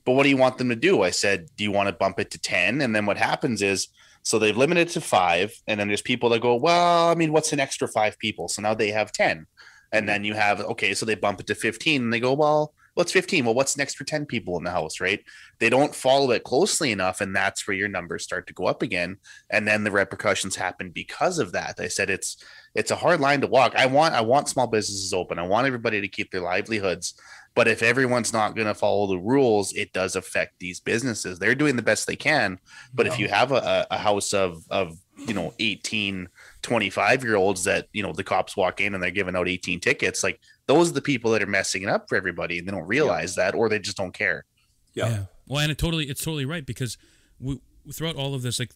but what do you want them to do? I said, do you want to bump it to 10? And then what happens is, so they've limited it to 5, and then there's people that go, well, I mean, what's an extra 5 people? So now they have 10. And then you have, okay, so they bump it to 15, and they go, well, what's 15? Well, what's an extra 10 people in the house, right? They don't follow it closely enough, and that's where your numbers start to go up again. And then the repercussions happen because of that. I said it's a hard line to walk. I want small businesses open. I want everybody to keep their livelihoods. But if everyone's not going to follow the rules, it does affect these businesses. They're doing the best they can. But if you have a house of 18, 25-year-olds that, the cops walk in and they're giving out 18 tickets, like those are the people that are messing it up for everybody. And they don't realize that, or they just don't care. Yeah. Well, and it's totally right, because we throughout all of this, like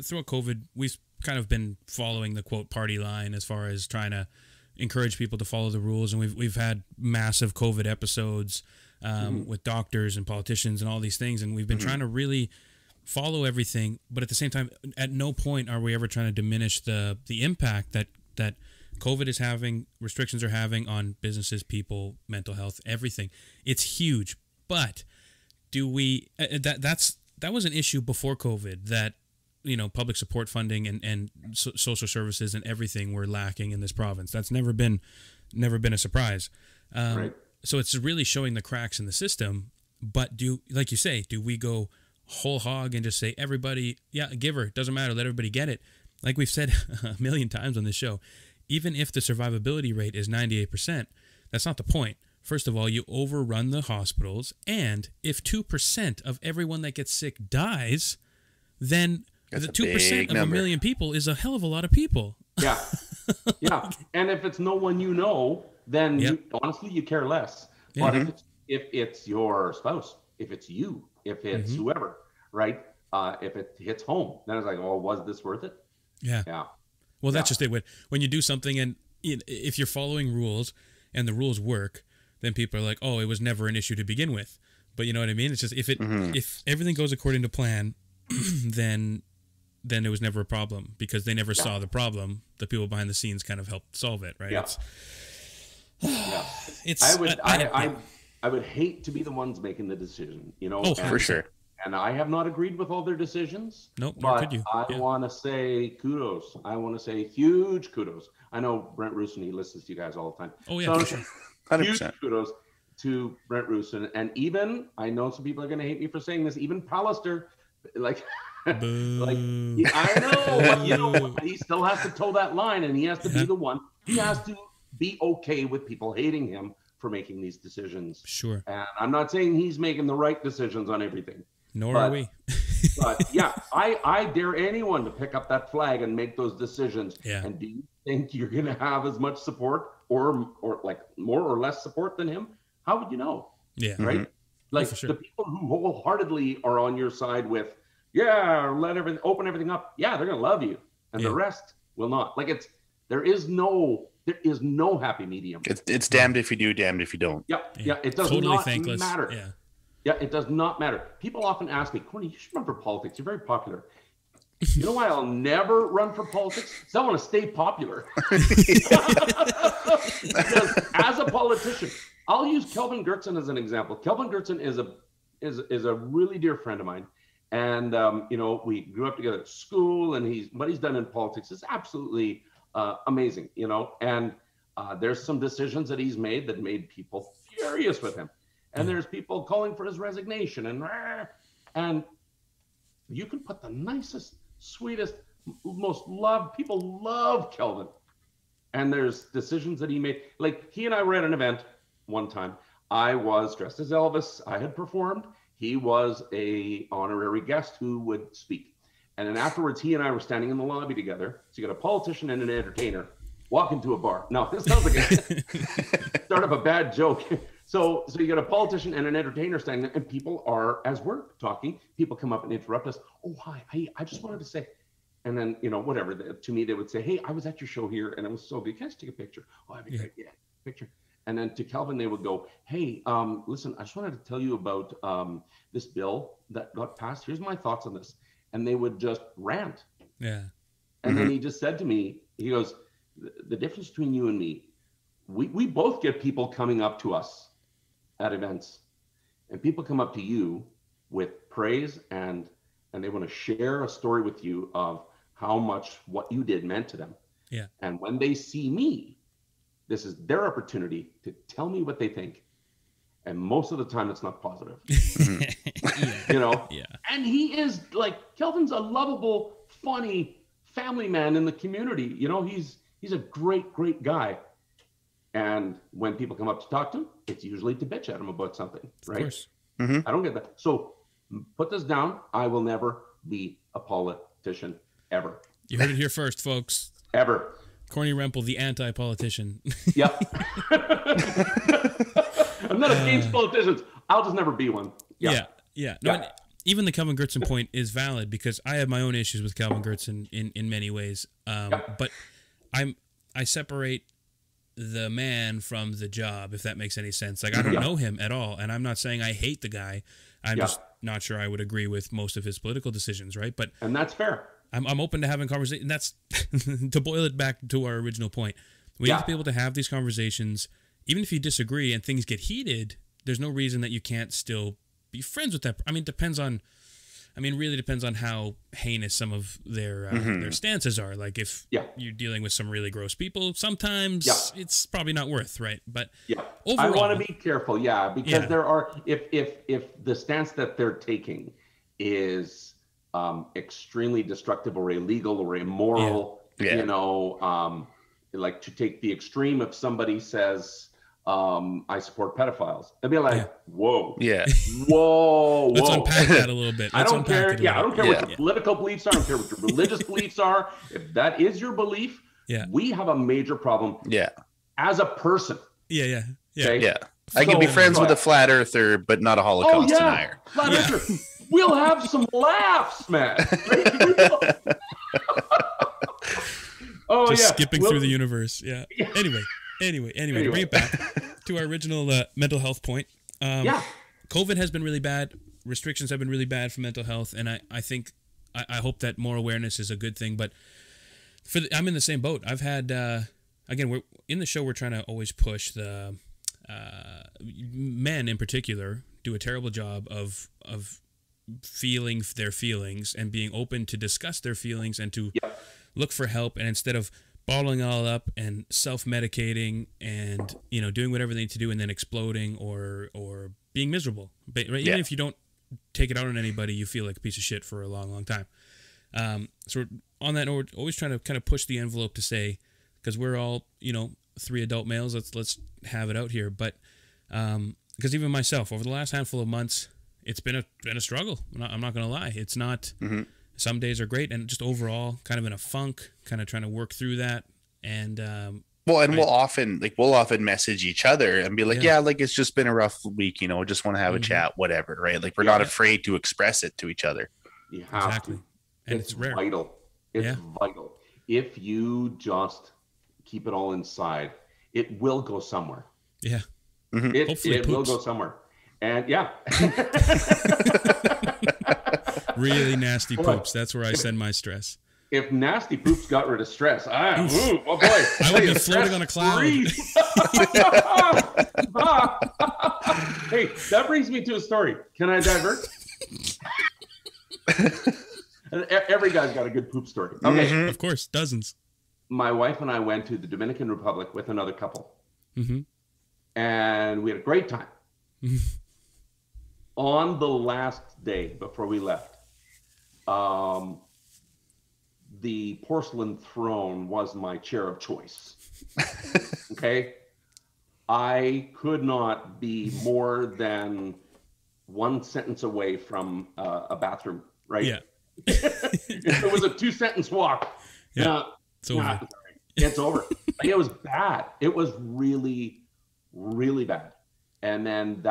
throughout COVID, we've kind of been following the quote party line as far as trying to encourage people to follow the rules, and we've had massive COVID episodes with doctors and politicians and all these things, and we've been trying to really follow everything, but at the same time, at no point are we ever trying to diminish the impact that COVID is having, restrictions are having on businesses, people, mental health, everything. It's huge, but do we that was an issue before COVID, that public support funding and social services and everything were lacking in this province. That's never been a surprise. Right. So it's really showing the cracks in the system. But like you say, do we go whole hog and just say, everybody, give her, doesn't matter, let everybody get it? Like we've said a million times on this show, even if the survivability rate is 98%, that's not the point. First of all, you overrun the hospitals, and if 2% of everyone that gets sick dies, then that's the 2% of a million people is a hell of a lot of people. Yeah. Yeah. And if it's no one then honestly, you care less. But if it's your spouse, if it's you, if it's whoever, right? If it hits home, then it's like, oh, was this worth it? Yeah. Yeah. Well, that's just it. When you do something, and if you're following rules and the rules work, then people are like, oh, it was never an issue to begin with. But you know what I mean? It's just if everything goes according to plan, then it was never a problem, because they never saw the problem. The people behind the scenes kind of helped solve it, right? I would hate to be the ones making the decision, Oh, for sure. And I have not agreed with all their decisions. Nope, nor could you. I want to say kudos. I want to say huge kudos. I know Brent Rusin, he listens to you guys all the time. Oh, yeah, so, for sure. 100%. Huge kudos to Brent Rusin. And even, I know some people are going to hate me for saying this, even Pallister, like I know, but he still has to toe that line, and he has to be the one. He has to be okay with people hating him for making these decisions. Sure. And I'm not saying he's making the right decisions on everything. Nor are we. But yeah, I dare anyone to pick up that flag and make those decisions. Yeah. And do you think you're going to have as much support or like more or less support than him? How would you know? Yeah. Right. Like for sure. the people who wholeheartedly are on your side with, yeah, open everything up. Yeah, they're going to love you. And the rest will not. Like there is no happy medium. It's damned if you do, damned if you don't. Yeah. It does totally not thankless. matter. Yeah. Yeah, it does not matter. People often ask me, Corny, you should run for politics. You're very popular. You know why I'll never run for politics? Because I want to stay popular. Because as a politician, I'll use Kelvin Gertzen as an example. Kelvin Gertzen is a really dear friend of mine. And, we grew up together at school, and what he's done in politics is absolutely amazing, and there's some decisions that he's made that made people furious with him. And there's people calling for his resignation, and you can put the nicest, sweetest, most loved, people love Kelvin. And there's decisions that he made. Like he and I were at an event one time. I was dressed as Elvis. I had performed. He was a honorary guest who would speak. And then afterwards, he and I were standing in the lobby together. So you got a politician and an entertainer walk into a bar. Now, this sounds like a start of a bad joke. So you got a politician and an entertainer standing there, and people are, as we're talking, people come up and interrupt us. Oh, hi, I just wanted to say, and then, whatever, to me, they would say, hey, I was at your show here, and it was so good. Can I just take a picture? Oh, that'd be great. Yeah, picture. And then to Kelvin, they would go, hey, listen, I just wanted to tell you about this bill that got passed. Here's my thoughts on this. And they would just rant. Yeah. And then he just said to me, he goes, the difference between you and me, we both get people coming up to us at events, and people come up to you with praise and they want to share a story with you of how much what you did meant to them. Yeah. And when they see me, this is their opportunity to tell me what they think. And most of the time it's not positive. Yeah. And he is like, Kelvin's a lovable, funny family man in the community. He's a great, great guy. And when people come up to talk to him, it's usually to bitch at him about something, right? Of course. Mm-hmm. I don't get that. So put this down. I will never be a politician, ever. You heard it here first, folks. Ever. Corny Rempel, the anti-politician. Yep. I'm not against politicians. I'll just never be one. Yeah. No, and even the Kelvin Gertzen point is valid, because I have my own issues with Kelvin Gertzen in many ways. But I separate the man from the job, if that makes any sense. Like, I don't know him at all, and I'm not saying I hate the guy. I'm just not sure I would agree with most of his political decisions, right? And that's fair. I'm open to having conversation. That's to boil it back to our original point. We need to be able to have these conversations, even if you disagree and things get heated. There's no reason that you can't still be friends with that. I mean, really depends on how heinous some of their stances are. Like if you're dealing with some really gross people, sometimes it's probably not worth, right? But overall, I want to be careful, because there are, if the stance that they're taking is extremely destructive or illegal or immoral, like to take the extreme, if somebody says, I support pedophiles, I'd be like, whoa. Let's unpack that a little bit. I don't care. I don't care what your political beliefs are. I don't care what your religious beliefs are. If that is your belief, we have a major problem. As a person. Yeah. Okay? I can be friends with a flat earther, but not a Holocaust denier. Flat earther. We'll have some laughs, man. Skipping through the universe. Anyway, to bring it back to our original mental health point. COVID has been really bad. Restrictions have been really bad for mental health, and I think I hope that more awareness is a good thing. But I'm in the same boat. I've had again, we're in the show. We're trying to always push the men in particular do a terrible job of feeling their feelings and being open to discuss their feelings and to look for help, and instead of bottling all up and self-medicating and doing whatever they need to do and then exploding or being miserable, but even if you don't take it out on anybody, you feel like a piece of shit for a long time. So on that note, we're always trying to kind of push the envelope to say, because we're all 3 adult males, let's have it out here. But because even myself, over the last handful of months, it's been a struggle. I'm not going to lie. It's not. Mm-hmm. Some days are great, and just overall kind of in a funk, kind of trying to work through that. And we'll often message each other and be like, yeah, like it's just been a rough week, just want to have a chat, whatever, right? Like we're not afraid to express it to each other. You have to. And it's rare. Vital. It's vital. If you just keep it all inside, it will go somewhere. Yeah. Mm-hmm. It will go somewhere. And really nasty poops. That's where I send my stress. If nasty poops got rid of stress, boy, I would be floating on a cloud. Hey, that brings me to a story. Can I divert? Every guy's got a good poop story. Okay, of course, dozens. My wife and I went to the Dominican Republic with another couple, Mm-hmm. and we had a great time. Mm-hmm. On the last day before we left, the porcelain throne was my chair of choice. Okay. I could not be more than one sentence away from a bathroom, right? Yeah. It was a 2-sentence walk. Yeah. It's over. It's over. It was bad. It was really, really bad. And then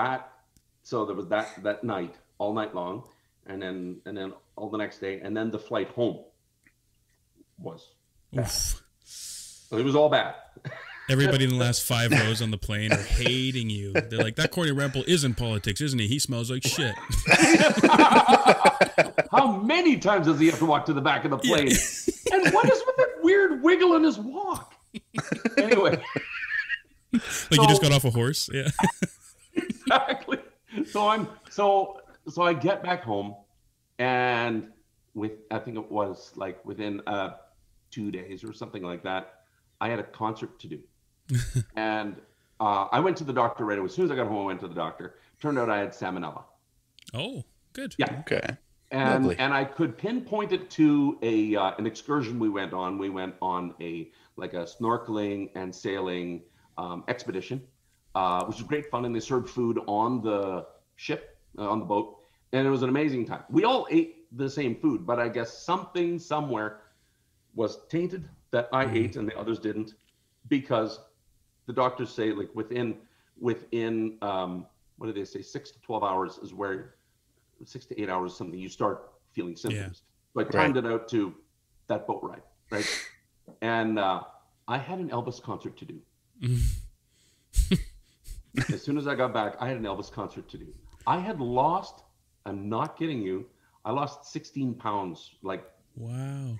so there was that night, all night long, and then all the next day, and then the flight home was bad. So it was all bad. Everybody in the last 5 rows on the plane are hating you. They're like, that Corny Rempel is in politics, isn't he? He smells like shit. How many times does he have to walk to the back of the plane? Yeah. And what is with that weird wiggle in his walk? Anyway. Like he just got off a horse? Yeah. Exactly. So I get back home, and I think it was like within 2 days or something like that, I had a concert to do. And I went to the doctor right away. As soon as I got home, I went to the doctor. Turned out I had salmonella. Oh, good. Yeah. Okay. And I could pinpoint it to an excursion we went on. We went on a snorkeling and sailing expedition, which was great fun. And they served food on the ship, on the boat. And it was an amazing time. We all ate the same food, but I guess something somewhere was tainted that I ate and the others didn't, because the doctors say like within what do they say, 6 to 12 hours is where 6 to 8 hours something you start feeling symptoms. So I timed it out to that boat ride, right? And I had an Elvis concert to do. As soon as I got back, I had an Elvis concert to do. I had lost, I'm not kidding you, I lost 16 pounds. Like, wow.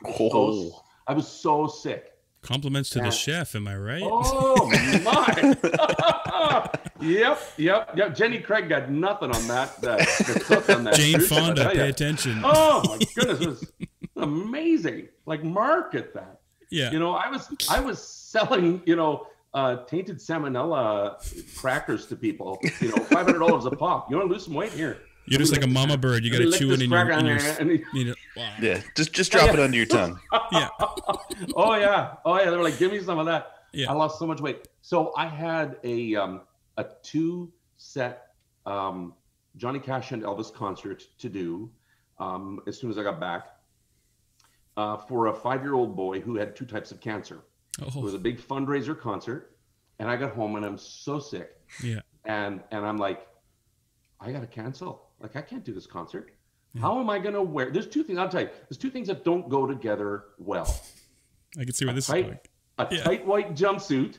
I was so sick. Compliments to the chef, am I right? Oh my! Yep. Jenny Craig got nothing on that. The cook on that. Jane Fonda, pay attention. Oh my goodness, it was amazing. Like, market that. Yeah. I was selling, tainted salmonella crackers to people. $500 a pop. You want to lose some weight? Here. You're just like a mama bird. You got to chew it in your wow. Yeah, just drop it under your tongue. Yeah. Oh yeah. They were like, give me some of that. Yeah. I lost so much weight. So I had a 2-set Johnny Cash and Elvis concert to do as soon as I got back for a 5-year-old boy who had 2 types of cancer. Oh. It was a big fundraiser concert, and I got home and I'm so sick. Yeah. And I'm like, I got to cancel. Like, I can't do this concert. Yeah. How am I going to wear? There's 2 things. I'll tell you. There's 2 things that don't go together well. I can see where this is going. A tight white jumpsuit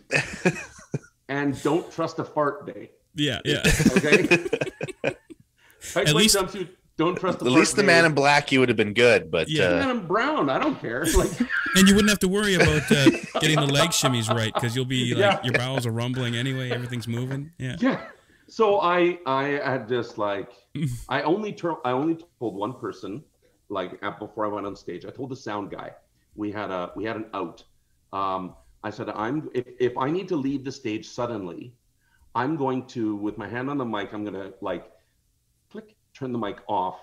and don't trust a fart day. Yeah. Okay. Tight white jumpsuit. Don't trust a fart day. At least the Man in Black, you would have been good, but Man in Brown, I don't care. Like, and you wouldn't have to worry about getting the leg shimmies right, because you'll be like your bowels are rumbling anyway. Everything's moving. Yeah. Yeah. So I had just like, I only told one person, like, before I went on stage. I told the sound guy. We had an out. I said, if I need to leave the stage suddenly, I'm going to, with my hand on the mic, I'm gonna like click, turn the mic off,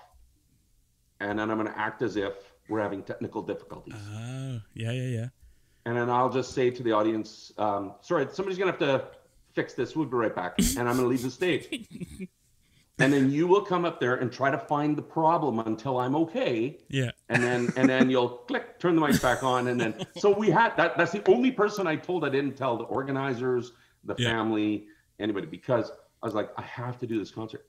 and then I'm gonna act as if we're having technical difficulties. Yeah. And then I'll just say to the audience, sorry, somebody's gonna have to fix this. We'll be right back. And I'm gonna leave the stage. And then you will come up there and try to find the problem until I'm okay. Yeah. And then you'll click, turn the mic back on. And then, so we had that's the only person I told. I didn't tell the organizers, the family, anybody, because I was like, I have to do this concert.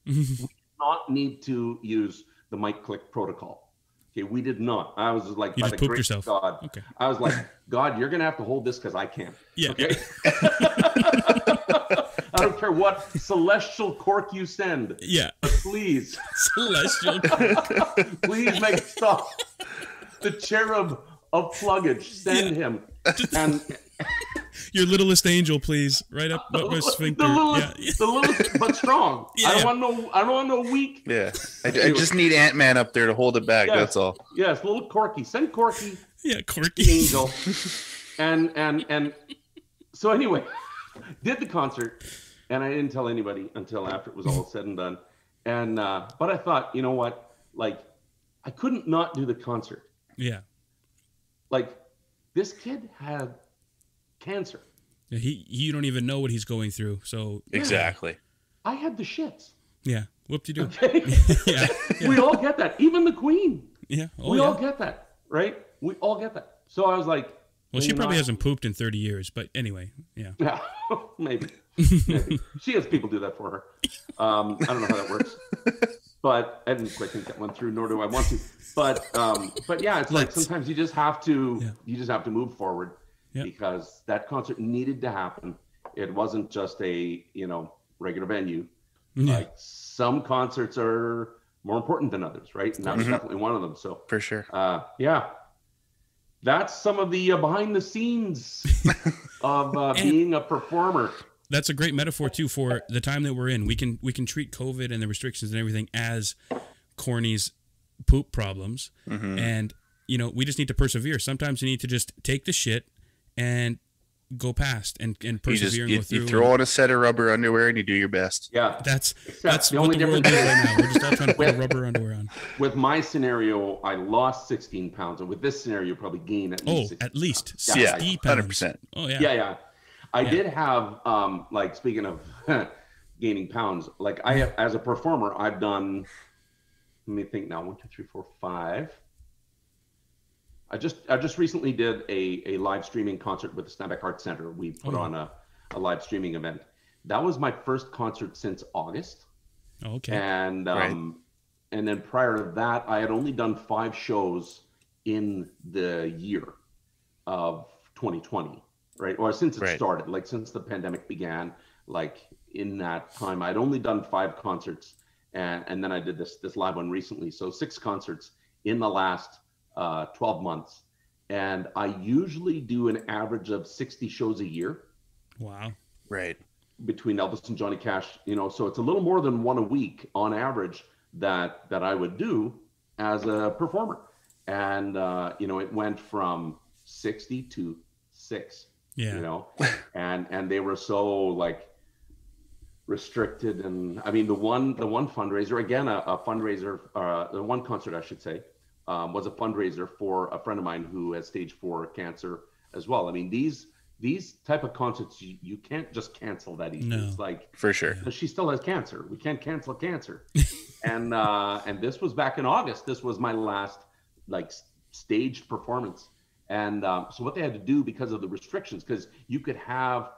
We did not need to use the mic click protocol. Okay. We did not. I was just like, you by just the pooped grace of yourself. God, Okay. I was like, God, you're going to have to hold this because I can't. Yeah. Okay. I don't care what celestial cork you send. Yeah. But please. Celestial. Please make it stop. The cherub of pluggage, send him. And your littlest angel, please. Right up my sphincter. The littlest, but strong. Yeah. I don't want no weak. Yeah. I just need Ant-Man up there to hold it back. Yes. That's all. Yes, little Corky. Send Corky. Yeah, The Corky. angel. And so anyway, did the concert, and I didn't tell anybody until after it was all said and done. And but I thought, you know what? Like, I couldn't not do the concert. Yeah. Like, this kid had cancer. Yeah, you don't even know what he's going through. So Exactly. I had the shits. Yeah. Whoop-de-doo. Okay. Yeah. We all get that. Even the Queen. Yeah. Oh, We yeah. all get that, right? We all get that. So I was like, Well, she you know, probably hasn't pooped in 30 years, but anyway, yeah. Yeah, maybe. She has people do that for her. I don't know how that works, but I didn't quite think that one through, nor do I want to. But yeah, it's like sometimes you just have to move forward because that concert needed to happen. It wasn't just a regular venue. Yeah. Like, some concerts are more important than others, right? And that was definitely one of them. So For sure. yeah. That's some of the behind the scenes of being a performer. That's a great metaphor too for the time that we're in. We can treat COVID and the restrictions and everything as Corny's poop problems, and we just need to persevere. Sometimes you need to just take the shit and go past and persevere and go through. You throw on a set of rubber underwear and you do your best. Yeah, that's the what only the world difference is right now. We're just all trying to put rubber underwear on. With my scenario, I lost 16 pounds, and with this scenario, probably gain at least 16 at least 60 pounds. 100%. Oh yeah. Yeah. I did have like, speaking of gaining pounds, like I have, as a performer, I've done. Let me think now. 1, 2, 3, 4, 5. I just recently did a live streaming concert with the Snapback Arts Center. We put on a live streaming event. That was my first concert since August. Okay. And Right. and then prior to that, I had only done 5 shows in the year of 2020, right? Or since it started, like since the pandemic began, like in that time, I'd only done 5 concerts, and then I did this live one recently. So 6 concerts in the last 12 months. And I usually do an average of 60 shows a year. Wow. Right. Between Elvis and Johnny Cash, so it's a little more than 1 a week on average that I would do as a performer. And, it went from 60 to 6, and they were so like restricted. And I mean, the one fundraiser, again, a fundraiser, the one concert I should say, was a fundraiser for a friend of mine who has stage 4 cancer as well. I mean, these type of concerts, you can't just cancel that easy. No. It's like, For sure. she still has cancer. We can't cancel cancer. and this was back in August. This was my last like staged performance. And so what they had to do, because of the restrictions, because you could have,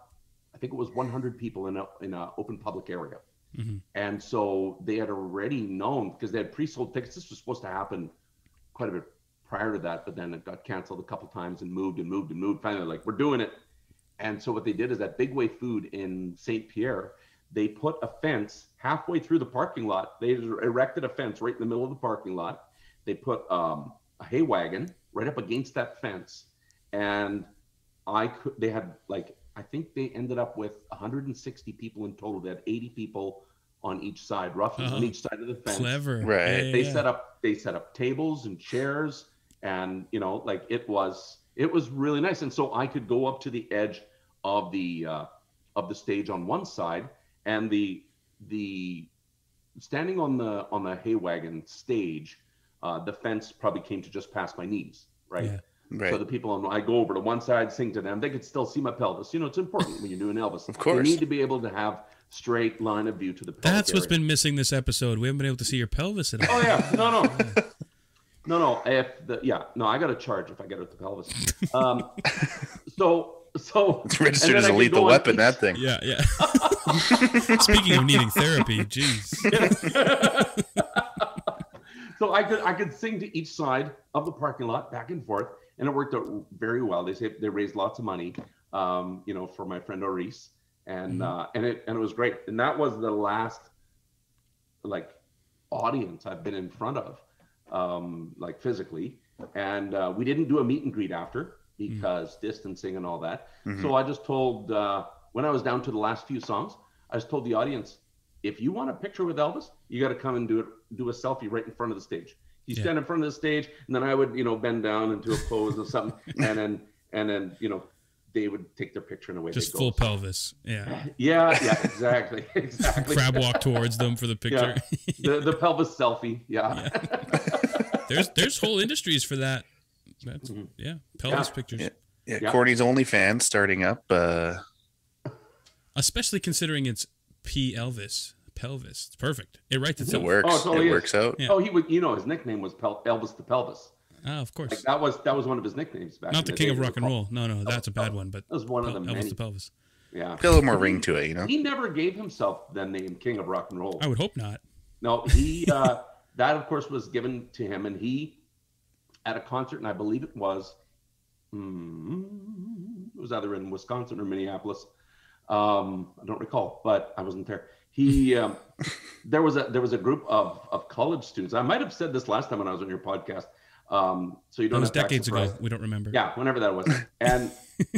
I think it was 100 people in a open public area. And so they had already known, because they had pre-sold tickets. This was supposed to happen quite a bit prior to that, but then it got canceled a couple times and moved. Finally, like, we're doing it. And so what they did is at Big Way Food in St. Pierre, they put a fence halfway through the parking lot. They erected a fence right in the middle of the parking lot. They put a hay wagon right up against that fence. And they had like, I think they ended up with 160 people in total. They had 80 people on each side, roughly on each side of the fence. Clever. Right. Yeah, They yeah. set up tables and chairs, and like it was really nice. And so I could go up to the edge of the stage on one side, and the standing on the hay wagon stage, the fence probably came to just past my knees, right? Yeah. Right. So the people, I go over to one side, sing to them. They could still see my pelvis. You know, it's important when you're doing Elvis. Of course. You need to be able to have straight line of view to the pelvis. That's what's been missing this episode. We haven't been able to see your pelvis at all. Oh yeah, no. I got to charge if I get with the pelvis. So it's registered as a lethal weapon. That thing. Yeah. Speaking of needing therapy, jeez. So I could sing to each side of the parking lot back and forth, and it worked out very well. They raised lots of money, for my friend Maurice, and it was great. And that was the last audience I've been in front of, physically. And we didn't do a meet and greet after because distancing and all that. So I just told when I was down to the last few songs, I just told the audience, if you want a picture with Elvis, you got to come and do a selfie right in front of the stage. You stand in front of the stage, and then I would, bend down into a pose or something, and then they would take their picture and away just they go. full pelvis. Yeah. Yeah, exactly. Crab walk towards them for the picture. Yeah. The pelvis selfie. Yeah. There's whole industries for that. That's, pelvis pictures. Yeah. Corny's OnlyFans starting up. Especially considering it's Elvis. Pelvis. It's perfect. It writes itself. It works. Oh, totally it works out. Yeah. Oh, he would. His nickname was Elvis the Pelvis. Oh, of course. That was one of his nicknames back. Not the king of rock and roll. No, Elvis that's a bad one. But that was one of them. Elvis the Pelvis. Yeah, got a little more ring to it, He never gave himself the name King of Rock and Roll. I would hope not. No, he that of course was given to him, and he at a concert, and I believe it was either in Wisconsin or Minneapolis. I don't recall, but I wasn't there. He there was a group of college students. I might have said this last time when I was on your podcast. So you don't. That was decades ago. We don't remember. Yeah, whenever that was. And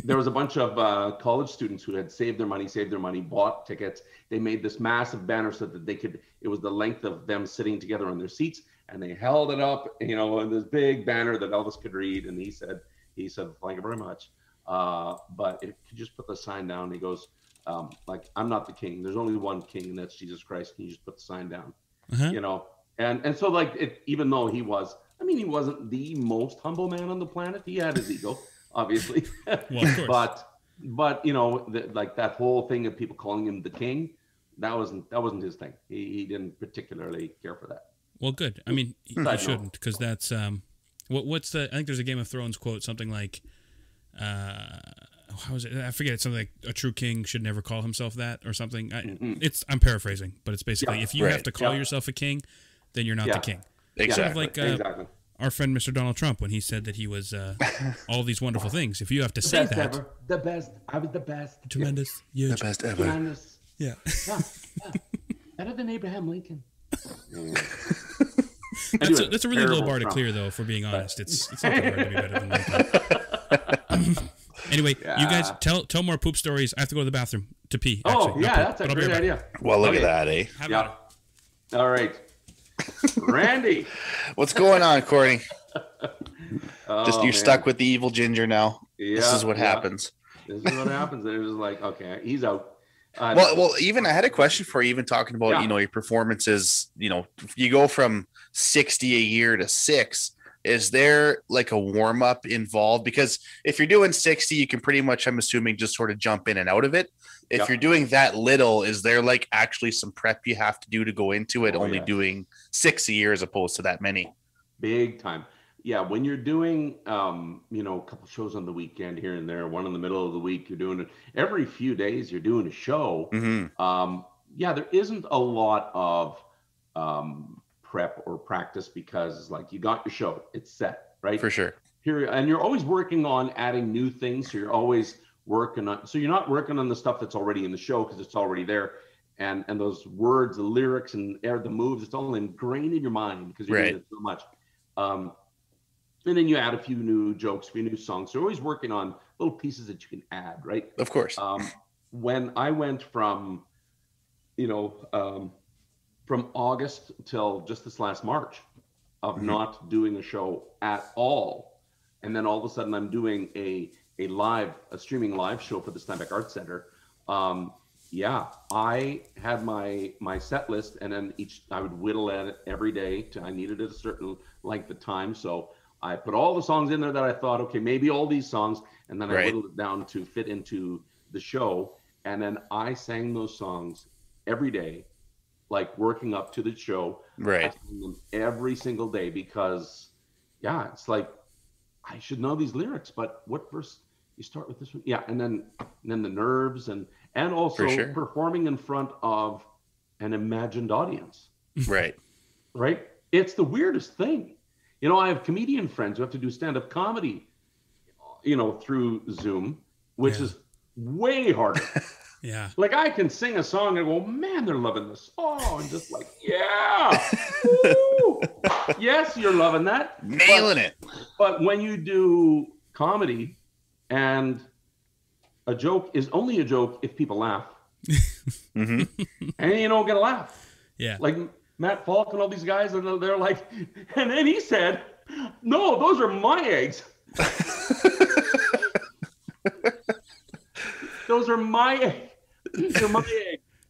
there was a bunch of college students who had saved their money, bought tickets. They made this massive banner so that they could. It was the length of them sitting together on their seats, and they held it up, in this big banner that Elvis could read. And he said, "Thank you very much, but if you just put the sign down," he goes. I'm not the king. There's only one king, and that's Jesus Christ. Can you just put the sign down? And so even though he wasn't the most humble man on the planet. He had his ego, obviously. Well, of course. but that whole thing of people calling him the king, that wasn't his thing. He didn't particularly care for that. Well, good. I mean, he shouldn't, because that's what's the? I think there's a Game of Thrones quote, something like. How is it? I forget. It's something like a true king should never call himself that or something. I'm paraphrasing, but it's basically if you have to call yourself a king, then you're not the king. Exactly. Sort of like our friend Mr. Donald Trump when he said that he was all these wonderful things. If you have to say that, ever. The best. I was the best. Tremendous. The best ever. Tremendous. Yeah. Better than Abraham Lincoln. That's a really low bar to clear, though. For being honest, it's not that hard to be better than Lincoln. Anyway, you guys tell more poop stories. I have to go to the bathroom to pee. Actually. That's a great idea. Well, look at that, eh? Yeah. All right, Randy. What's going on, Corny? You're stuck with the evil ginger now. Yeah, this is what happens. This is what happens. They're just like, okay, he's out. Well, even I had a question for you. Even talking about your performances. You go from 60 a year to 6. Is there like a warm up involved? Because if you're doing 60, you can pretty much, I'm assuming, just sort of jump in and out of it. If you're doing that little, is there like actually some prep you have to do to go into it? Doing 6 a year as opposed to that many. Big time. Yeah. When you're doing, a couple shows on the weekend here and there, one in the middle of the week, you're doing it every few days, you're doing a show. There isn't a lot of, prep or practice because you got your show, it's set, right? For sure. Here, and you're always working on adding new things. So you're always working on, so you're not working on the stuff that's already in the show because it's already there. And those words, the lyrics and the moves, it's all ingrained in your mind because you're doing it so much. And then you add a few new jokes, a few new songs. So you're always working on little pieces that you can add, right? Of course. When I went from August till just this last March of not doing a show at all. And then all of a sudden I'm doing a streaming live show for the Steinbeck Arts Center. I had my set list, and then I would whittle at it every day I needed it a certain length of time. So I put all the songs in there that I thought, okay, maybe all these songs, and then I Right. whittled it down to fit into the show. And then I sang those songs every day, like working up to the show. I Right. sang them every single day because, yeah, it's like I should know these lyrics, but what verse? You start with this one, yeah, and then the nerves and also For sure. performing in front of an imagined audience, Right. right? It's the weirdest thing. You know, I have comedian friends who have to do stand-up comedy, you know, through Zoom, which Yeah. is way harder. Yeah. Like I can sing a song and go, man, they're loving this song, and just like, yeah, woo! Yes, you're loving that, Nailing it. But when you do comedy, and a joke is only a joke if people laugh, Mm-hmm. and you don't get a laugh. Yeah. Like Matt Falk and all these guys, and they're like, and then he said, "No, those are my eggs. Those are my eggs. These are my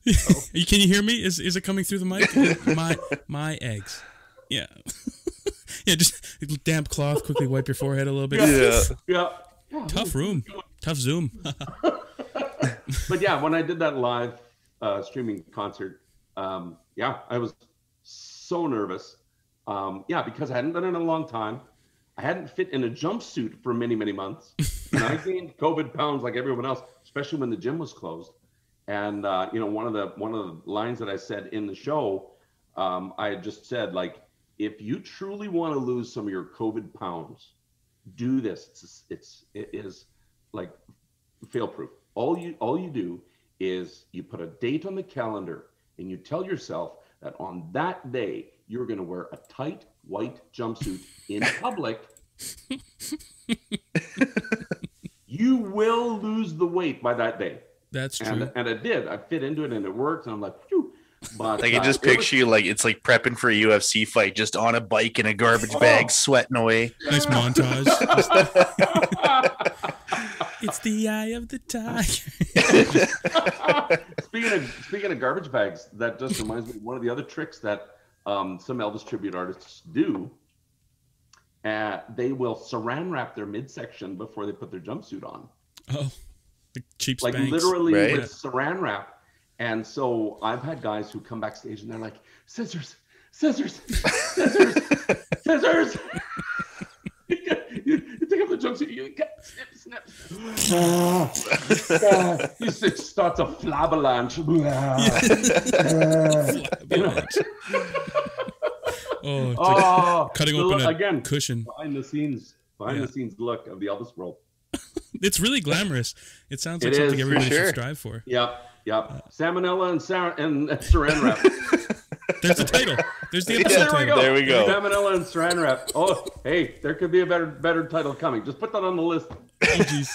eggs." Can you hear me? Is it coming through the mic? my eggs. Yeah. Yeah, just damp cloth, quickly wipe your forehead a little bit. Yeah. Yeah. Tough room. Tough Zoom. But yeah, when I did that live streaming concert, yeah, I was so nervous. Yeah, because I hadn't done it in a long time. I hadn't fit in a jumpsuit for many, many months. And I gained COVID pounds like everyone else, especially when the gym was closed. And you know, one of the lines that I said in the show, I had just said, like, if you truly want to lose some of your COVID pounds, do this. It is like fail proof. All you do is you put a date on the calendar and you tell yourself that on that day you're going to wear a tight white jumpsuit in public. You will lose the weight by that day. That's true. And it did. I fit into it and it worked. And I'm like, phew. But I can just picture you like it's like prepping for a UFC fight, just on a bike in a garbage bag, sweating away. Nice montage. It's the eye of the tiger. Speaking of garbage bags, that just reminds me of one of the other tricks that some Elvis tribute artists do. They will saran wrap their midsection before they put their jumpsuit on. Oh, like cheap Like Spanx. literally Right. with saran wrap. And so I've had guys who come backstage and they're like, scissors, scissors, scissors, scissors. You take off the jumpsuit, you get snip, snip. He starts a flavalanche. You know? Oh, it's like cutting so open a again, cushion. behind the scenes look of the Elvis world. It's really glamorous. It sounds like It something is, for everybody should sure. strive for. Yep. Salmonella and saran wrap. There's the title. There's the episode There we title. go. There we go. Salmonella and saran wrap. Oh, hey, there could be a better title coming. Just put that on the list. Oh, jeez.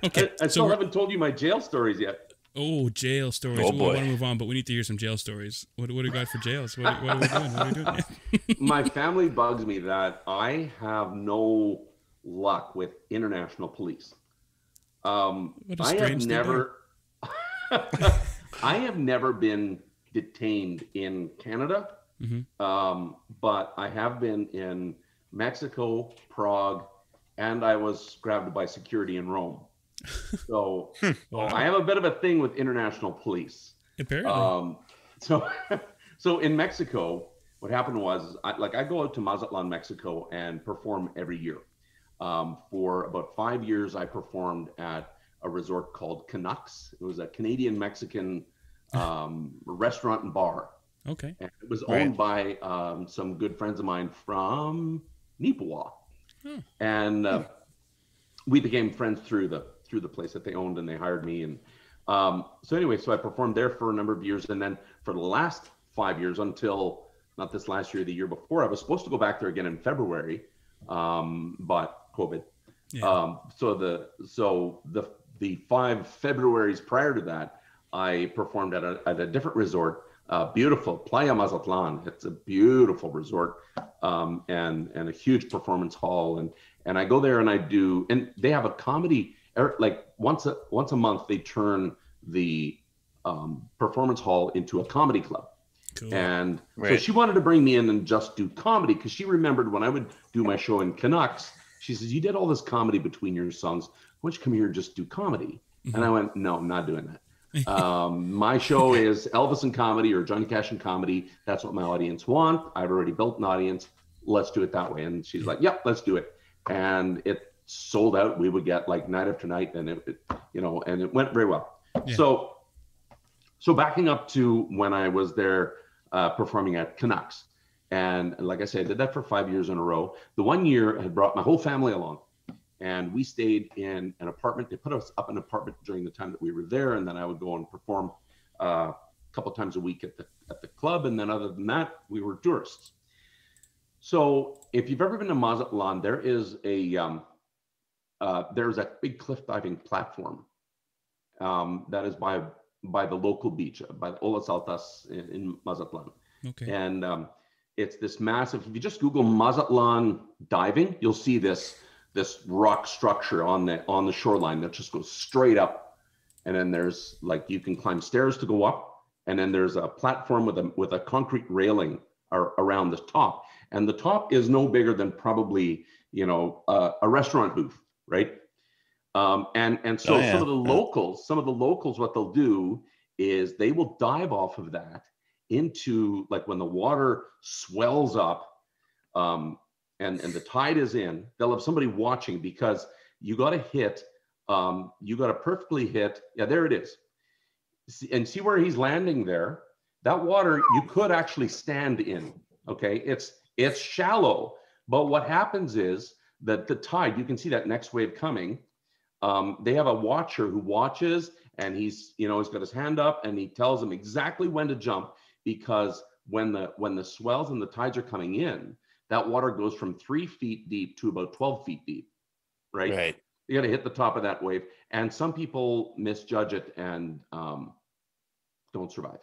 Okay. I still we're- haven't told you my jail stories yet. Oh, jail stories. Oh, We boy. want to move on, but we need to hear some jail stories. What do we got for jails? What are we doing? What are we doing? My family bugs me that I have no luck with international police. What a I have strange thing to never I have never been detained in Canada, but I have been in Mexico, Prague, and I was grabbed by security in Rome. So I have a bit of a thing with international police. Apparently. So in Mexico, what happened was I go out to Mazatlan, Mexico, and perform every year. For about 5 years, I performed at a resort called Canucks. It was a Canadian Mexican restaurant and bar. Okay. And it was owned by some good friends of mine from Nipawa. And we became friends through the place that they owned, and they hired me. And so anyway, so I performed there for a number of years. And then for the last 5 years, until not this last year, the year before, I was supposed to go back there again in February, but COVID. Yeah. So the 5 Februaries prior to that, I performed at a different resort, beautiful Playa Mazatlan. It's a beautiful resort, and a huge performance hall. And I go there and I do, and they have a comedy, like once a month they turn the performance hall into a comedy club. Cool. And so Right. she wanted to bring me in and just do comedy because she remembered when I would do my show in Canucks, she says, you did all this comedy between your songs. Why don't you come here and just do comedy? And I went, no, I'm not doing that. My show is Elvis and comedy or Johnny Cash and comedy. That's what my audience want. I've already built an audience. Let's do it that way. And she's like, yep, let's do it. And it sold out. We would get like night after night, and it and it went very well. Yeah. So backing up to when I was there performing at Canucks. And like I said, I did that for 5 years in a row. The 1 year I had brought my whole family along, and we stayed in an apartment. They put us up in an apartment during the time that we were there. And then I would go and perform a couple times a week at the club. And then other than that, we were tourists. So if you've ever been to Mazatlan, there is there's a big cliff diving platform that is by the local beach, by Olas Altas in Mazatlan. Okay. And it's this massive, if you just Google Mazatlan diving, you'll see this rock structure on the shoreline that just goes straight up. And then there's like, you can climb stairs to go up. And then there's a platform with a concrete railing around the top. And the top is no bigger than probably, a restaurant booth, right? And so some of the locals, what they'll do is they will dive off of that into, like, when the water swells up and the tide is in, they'll have somebody watching, because you got to perfectly hit. Yeah, there it is. And see where he's landing there? That water you could actually stand in. Okay, it's shallow, but what happens is that the tide, you can see that next wave coming. They have a watcher who watches, and he's got his hand up, and he tells them exactly when to jump, because when the swells and the tides are coming in, that water goes from 3 feet deep to about 12 feet deep, right? Right. You got to hit the top of that wave, and some people misjudge it and don't survive.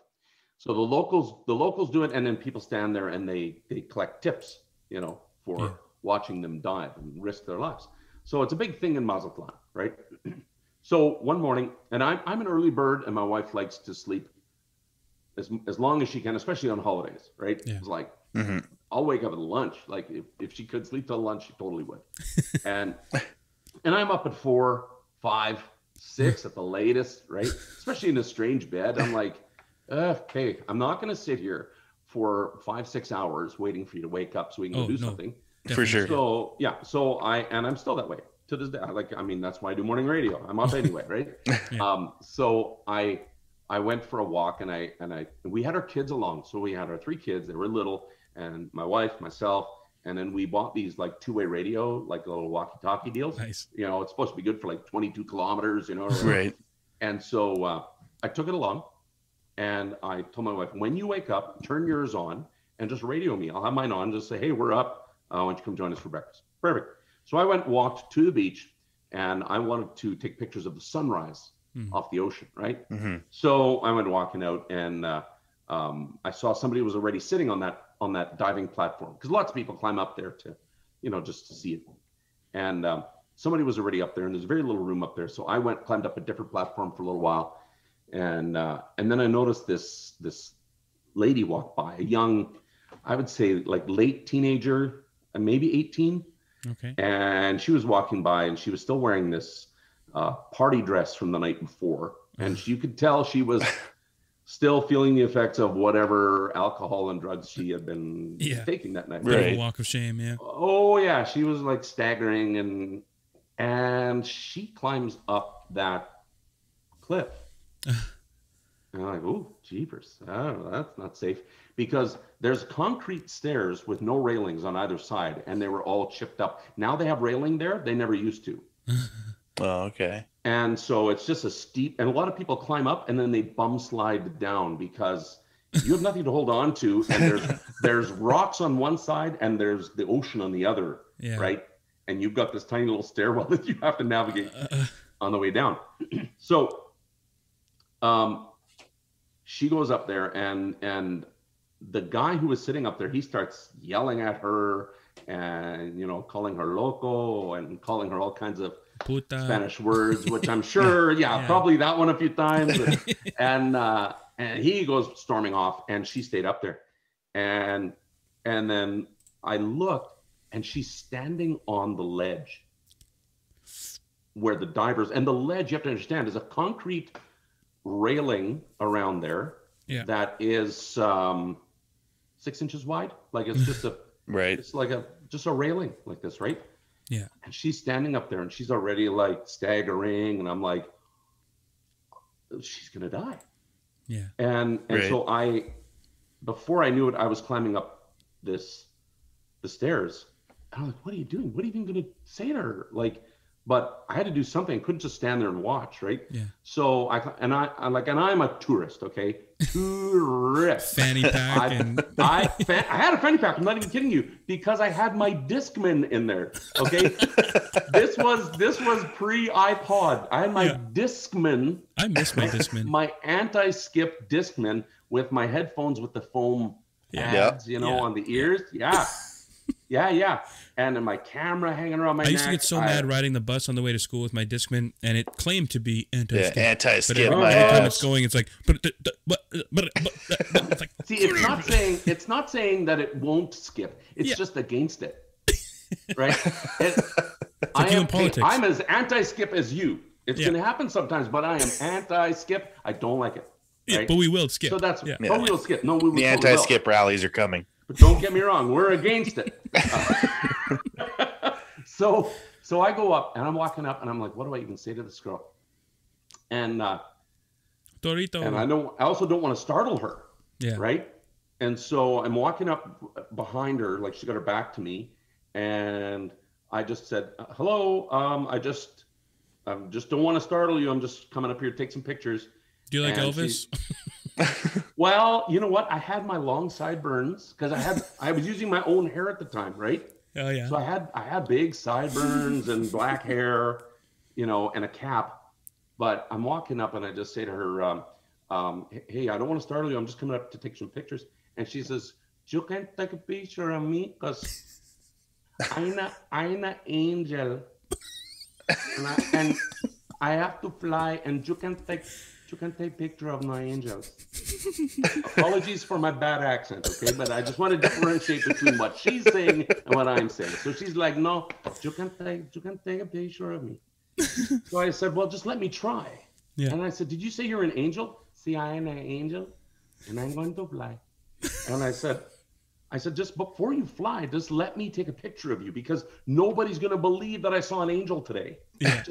So the locals do it, and then people stand there and they collect tips, for watching them dive and risk their lives. So it's a big thing in Mazatlan, right? So one morning, and I'm an early bird, and my wife likes to sleep as long as she can, especially on holidays, right? Yeah. It's like, I'll wake up at lunch. Like if she could sleep till lunch, she totally would. And I'm up at 4, 5, 6 at the latest, right? Especially in a strange bed. I'm like, okay, I'm not going to sit here for 5, 6 hours waiting for you to wake up so we can go do something. Definitely. For sure. So yeah, I'm still that way to this day. That's why I do morning radio. I'm up anyway, right? Yeah. So I went for a walk, and we had our kids along. So we had our 3 kids. They were little, and my wife, myself, and then we bought these like 2-way radio, like little walkie-talkie deals. Nice. It's supposed to be good for like 22 kilometers, Right. And so I took it along, and I told my wife, when you wake up, turn yours on and just radio me. I'll have mine on. Just say, hey, we're up. Why don't you come join us for breakfast? Perfect. So I walked to the beach, and I wanted to take pictures of the sunrise off the ocean, right? Mm-hmm. So I went walking out, and I saw somebody was already sitting on that diving platform, because lots of people climb up there to, just to see it. And somebody was already up there, and there's very little room up there. So I climbed up a different platform for a little while, and then I noticed this lady walk by, a young, I would say like late teenager, maybe 18. Okay. And she was walking by, and she was still wearing this party dress from the night before. And you could tell she was still feeling the effects of whatever alcohol and drugs she had been taking that night. Bit of a walk of shame, yeah. Oh yeah, she was like staggering, and she climbs up that cliff. And I'm like, oh, jeepers. Oh, that's not safe. Because there's concrete stairs with no railings on either side, and they were all chipped up. Now they have railing there. They never used to. Oh, okay. And so it's just a steep, and a lot of people climb up and then they bum slide down, because you have nothing to hold on to. And there's rocks on one side and there's the ocean on the other, right? And you've got this tiny little stairwell that you have to navigate on the way down. So she goes up there, and the guy who was sitting up there, he starts yelling at her and, calling her loco and calling her all kinds of Puta. Spanish words, which I'm sure, probably that one a few times. And And he goes storming off, and she stayed up there. And then I looked, and she's standing on the ledge where the divers, and the ledge, you have to understand, is a concrete railing around there that is 6 inches wide. Like it's just right. It's like just a railing like this, right? Yeah. And she's standing up there, and she's already like staggering, and I'm like, she's gonna die. Yeah. And so before I knew it, I was climbing up the stairs. And I'm like, what are you doing? What are you even going to say to her? Like, but I had to do something. I couldn't just stand there and watch, right? Yeah. So I'm a tourist, okay? Tourist. Fanny pack I had a fanny pack. I'm not even kidding you, because I had my Discman in there. Okay. This was pre-iPod. I had my Discman. I miss my Discman. My anti-skip Discman with my headphones with the foam pads, on the ears. Yeah. Yeah. And then my camera hanging around my neck. I used to get so mad riding the bus on the way to school with my Discman, and it claimed to be anti-skip. Yeah, anti-skip. But every time it's going, it's like... See, it's not saying that it won't skip. It's just against it. Right? I'm as anti-skip as you. It's going to happen sometimes, but I am anti-skip. I don't like it. Right? Yeah, but we will skip. So that's... But we will skip. No, we will. The anti-skip rallies are coming. But don't get me wrong, we're against it. So I go up, and I'm walking up, and I'm like, what do I even say to this girl? And Torito. And I also don't want to startle her. Yeah. Right. And so I'm walking up behind her, like she got her back to me, and I just said, hello. I just don't want to startle you. I'm just coming up here to take some pictures. Do you like Elvis? Well, you know what? I had my long sideburns because I was using my own hair at the time, right? Oh yeah. So I had big sideburns and black hair, and a cap. But I'm walking up, and I just say to her, hey, I don't want to startle you. I'm just coming up to take some pictures. And she says, you can take a picture of me because I'm an angel, and I have to fly, and you can take picture of my angels. Apologies for my bad accent, okay? But I just want to differentiate between what she's saying and what I'm saying. So she's like, no, you can take a picture of me. So I said, well, just let me try. Yeah. And I said, did you say you're an angel? See, I am an angel, and I'm going to fly. And I said, just before you fly, just let me take a picture of you, because nobody's going to believe that I saw an angel today. Yeah.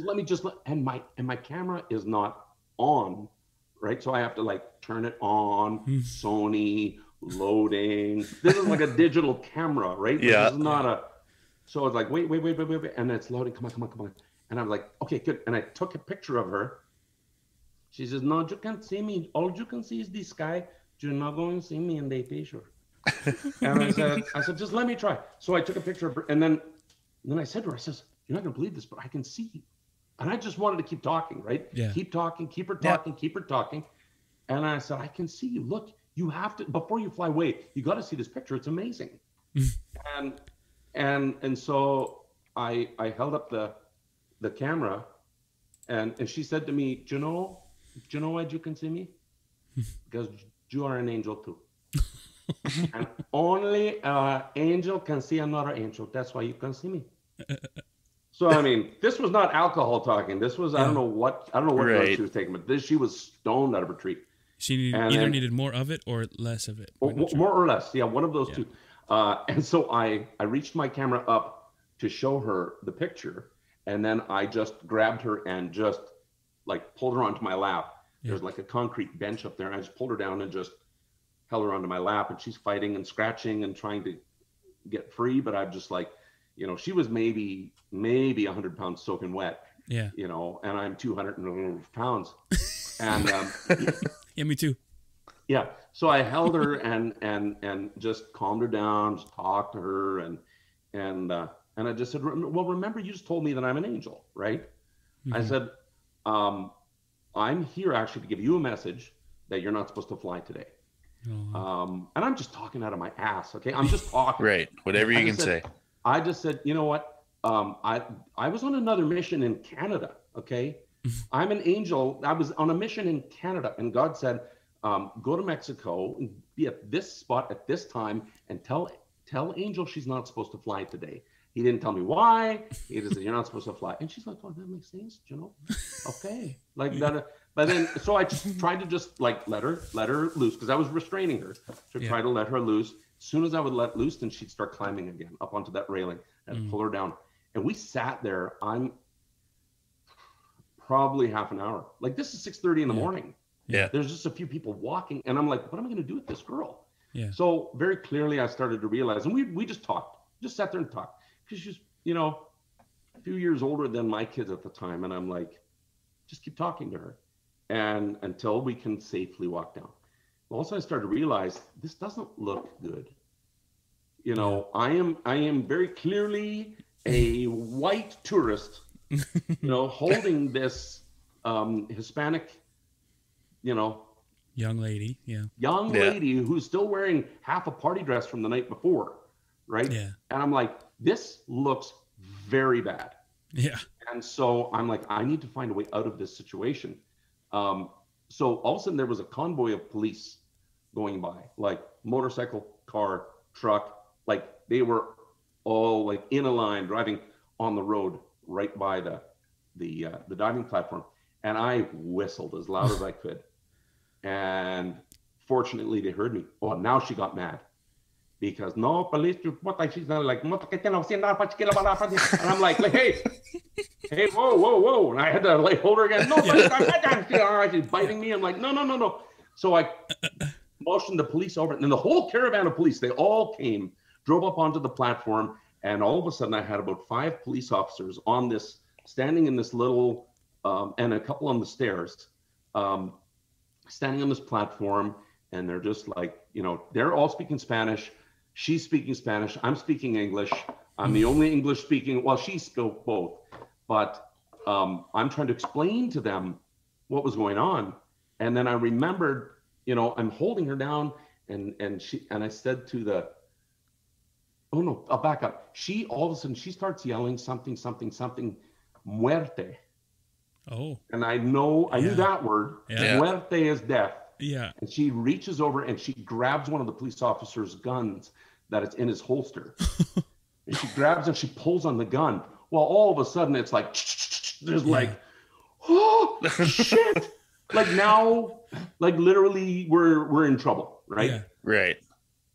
And my camera is not on, right? So I have to turn it on, Sony, loading. This is like a digital camera, right? Yeah. This is not so it's like, wait. And then it's loading, come on. And I'm like, okay, good. And I took a picture of her. She says, no, you can't see me. All you can see is the sky. You're not going to see me in the picture. And I said, just let me try. So I took a picture of her, and then I said to her, I says, you're not going to believe this, but I can see you. And I just wanted to keep talking, right? Yeah. Keep talking, keep her talking. And I said, I can see you. Look, you have to, before you fly away, you got to see this picture. It's amazing. And so I held up the camera, and she said to me, do you know why you can see me? Because you are an angel too. And only an angel can see another angel. That's why you can see me. So I mean, this was not alcohol talking. This was I don't know what drug she was taking, but she was stoned out of her tree. She either needed more of it or less of it. More or less, yeah, one of those two. And so I reached my camera up to show her the picture, and then I just grabbed her and just pulled her onto my lap. Yeah. There's a concrete bench up there, and I just pulled her down and just held her onto my lap, and she's fighting and scratching and trying to get free, but I'm just she was maybe 100 pounds soaking wet. Yeah. And I'm 200 pounds. And yeah, me too. Yeah. So I held her and just calmed her down, just talked to her, and I just said, well, remember, you just told me that I'm an angel, right? Mm-hmm. I said, I'm here actually to give you a message that you're not supposed to fly today. Oh. And I'm just talking out of my ass. Okay. I'm just talking. Right. Whatever you can say. I just said, you know what? I was on another mission in Canada. Okay. I'm an angel. I was on a mission in Canada, and God said, go to Mexico, be at this spot at this time, and tell Angel she's not supposed to fly today. He didn't tell me why. He just said, you're not supposed to fly. And she's like, oh, that makes sense, you know? Okay. Like that. But then, so I just tried to just like let her loose because I was restraining her to try to let her loose. As soon as I would let loose, then she'd start climbing again up onto that railing and pull her down. And we sat there. I'm probably half an hour. Like this is 6:30 in the morning. Yeah. There's just a few people walking. And I'm like, what am I going to do with this girl? Yeah. So very clearly I started to realize, and we just talked, just sat there and talked. Because she's, you know, a few years older than my kids at the time. And I'm like, just keep talking to her. And until we can safely walk down. Also, I started to realize this doesn't look good. You know, I am very clearly a white tourist, you know, holding this Hispanic, you know, young lady. Young lady who's still wearing half a party dress from the night before. Right. Yeah. And I'm like, this looks very bad. Yeah. And so I'm like, I need to find a way out of this situation. So all of a sudden there was a convoy of police going by, like motorcycle, car, truck, like they were all like in a line driving on the road right by the diving platform. And I whistled as loud as I could. And fortunately they heard me. Oh, now she got mad. Because no police, she's like, and I'm like, hey, whoa. And I had to like hold her again. No, she's biting me. I'm like, no. So I motioned the police over, and then the whole caravan of police, they all came, drove up onto the platform, and all of a sudden I had about 5 police officers on this, standing in this little, and a couple on the stairs, standing on this platform, and they're just like, you know, they're all speaking Spanish. She's speaking Spanish. I'm speaking English. I'm the only English speaking. Well, she spoke both, but I'm trying to explain to them what was going on. And then I remembered, you know, I'm holding her down, and I said to the, oh no, I'll back up. She all of a sudden she starts yelling something, muerte. Oh. And I knew that word. Yeah. Muerte is death. Yeah. And she reaches over and she grabs one of the police officers' guns that is in his holster. And she grabs and she pulls on the gun. Well, all of a sudden it's like, there's like, oh, shit. Like now, like literally we're in trouble, right? Yeah. Right.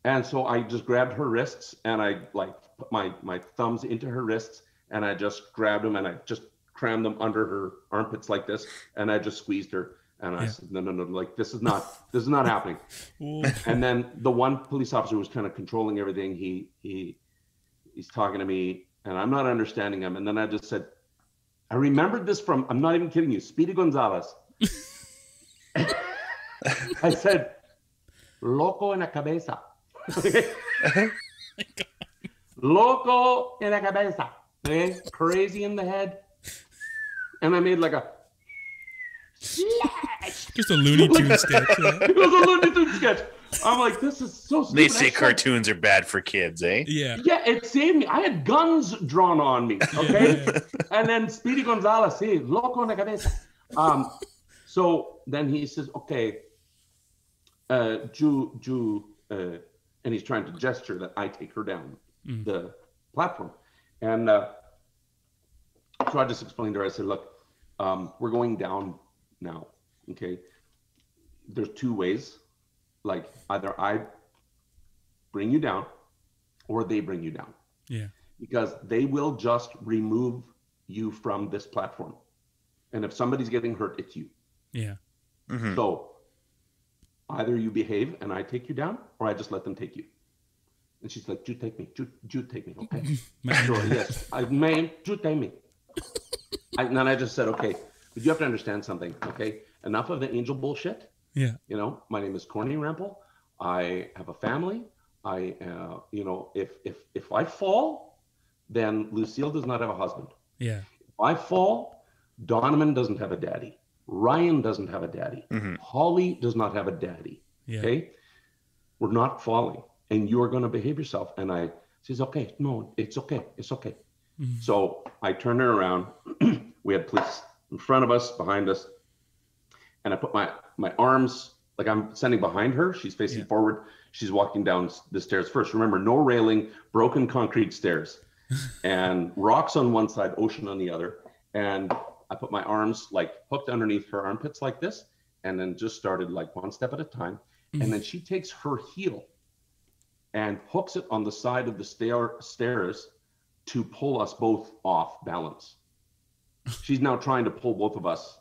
And so I just grabbed her wrists and I like put my thumbs into her wrists and I just grabbed them and I just crammed them under her armpits like this. And I just squeezed her. And I said, no, like, this is not happening. And then the one police officer was kind of controlling everything. He's talking to me and I'm not understanding him. And then I just said, I remembered this from, I'm not even kidding you, Speedy Gonzalez. I said, loco en la cabeza. Loco en la cabeza. Okay? Crazy in the head. And I made like a, just a Looney Tunes sketch. Yeah. It was a Looney Tunes sketch. I'm like, this is so stupid. They say cartoons are bad for kids, eh? Yeah. Yeah, it saved me. I had guns drawn on me, okay? And then Speedy Gonzalez, hey, loco en la cabeza. So then he says, okay, and he's trying to gesture that I take her down the platform. And so I just explained to her, I said, look, we're going down now, okay? There's 2 ways. Like either I bring you down or they bring you down. Yeah. Because they will just remove you from this platform. And if somebody's getting hurt, it's you. Yeah. Mm-hmm. So either you behave and I take you down or I just let them take you. And she's like, you take me, you take me, okay? Sure, yes. Ma'am, you take me. And then I just said, okay, but you have to understand something, okay? Enough of the angel bullshit. Yeah. You know, my name is Corny Rempel. I have a family. I, you know, if I fall, then Lucille does not have a husband. Yeah. If I fall, Donovan doesn't have a daddy. Ryan doesn't have a daddy. Mm-hmm. Holly does not have a daddy. Yeah. Okay. We're not falling and you are going to behave yourself. And I says, okay, no, it's okay. It's okay. Mm-hmm. So I turned her around. We had police in front of us, behind us. And I put my arms Like I'm standing behind her. She's facing forward. She's walking down the stairs first. Remember, no railing, broken concrete stairs, and rocks on one side, ocean on the other. And I put my arms like hooked underneath her armpits like this, and then just started like one step at a time. And then she takes her heel and hooks it on the side of the stairs to pull us both off balance. She's now trying to pull both of us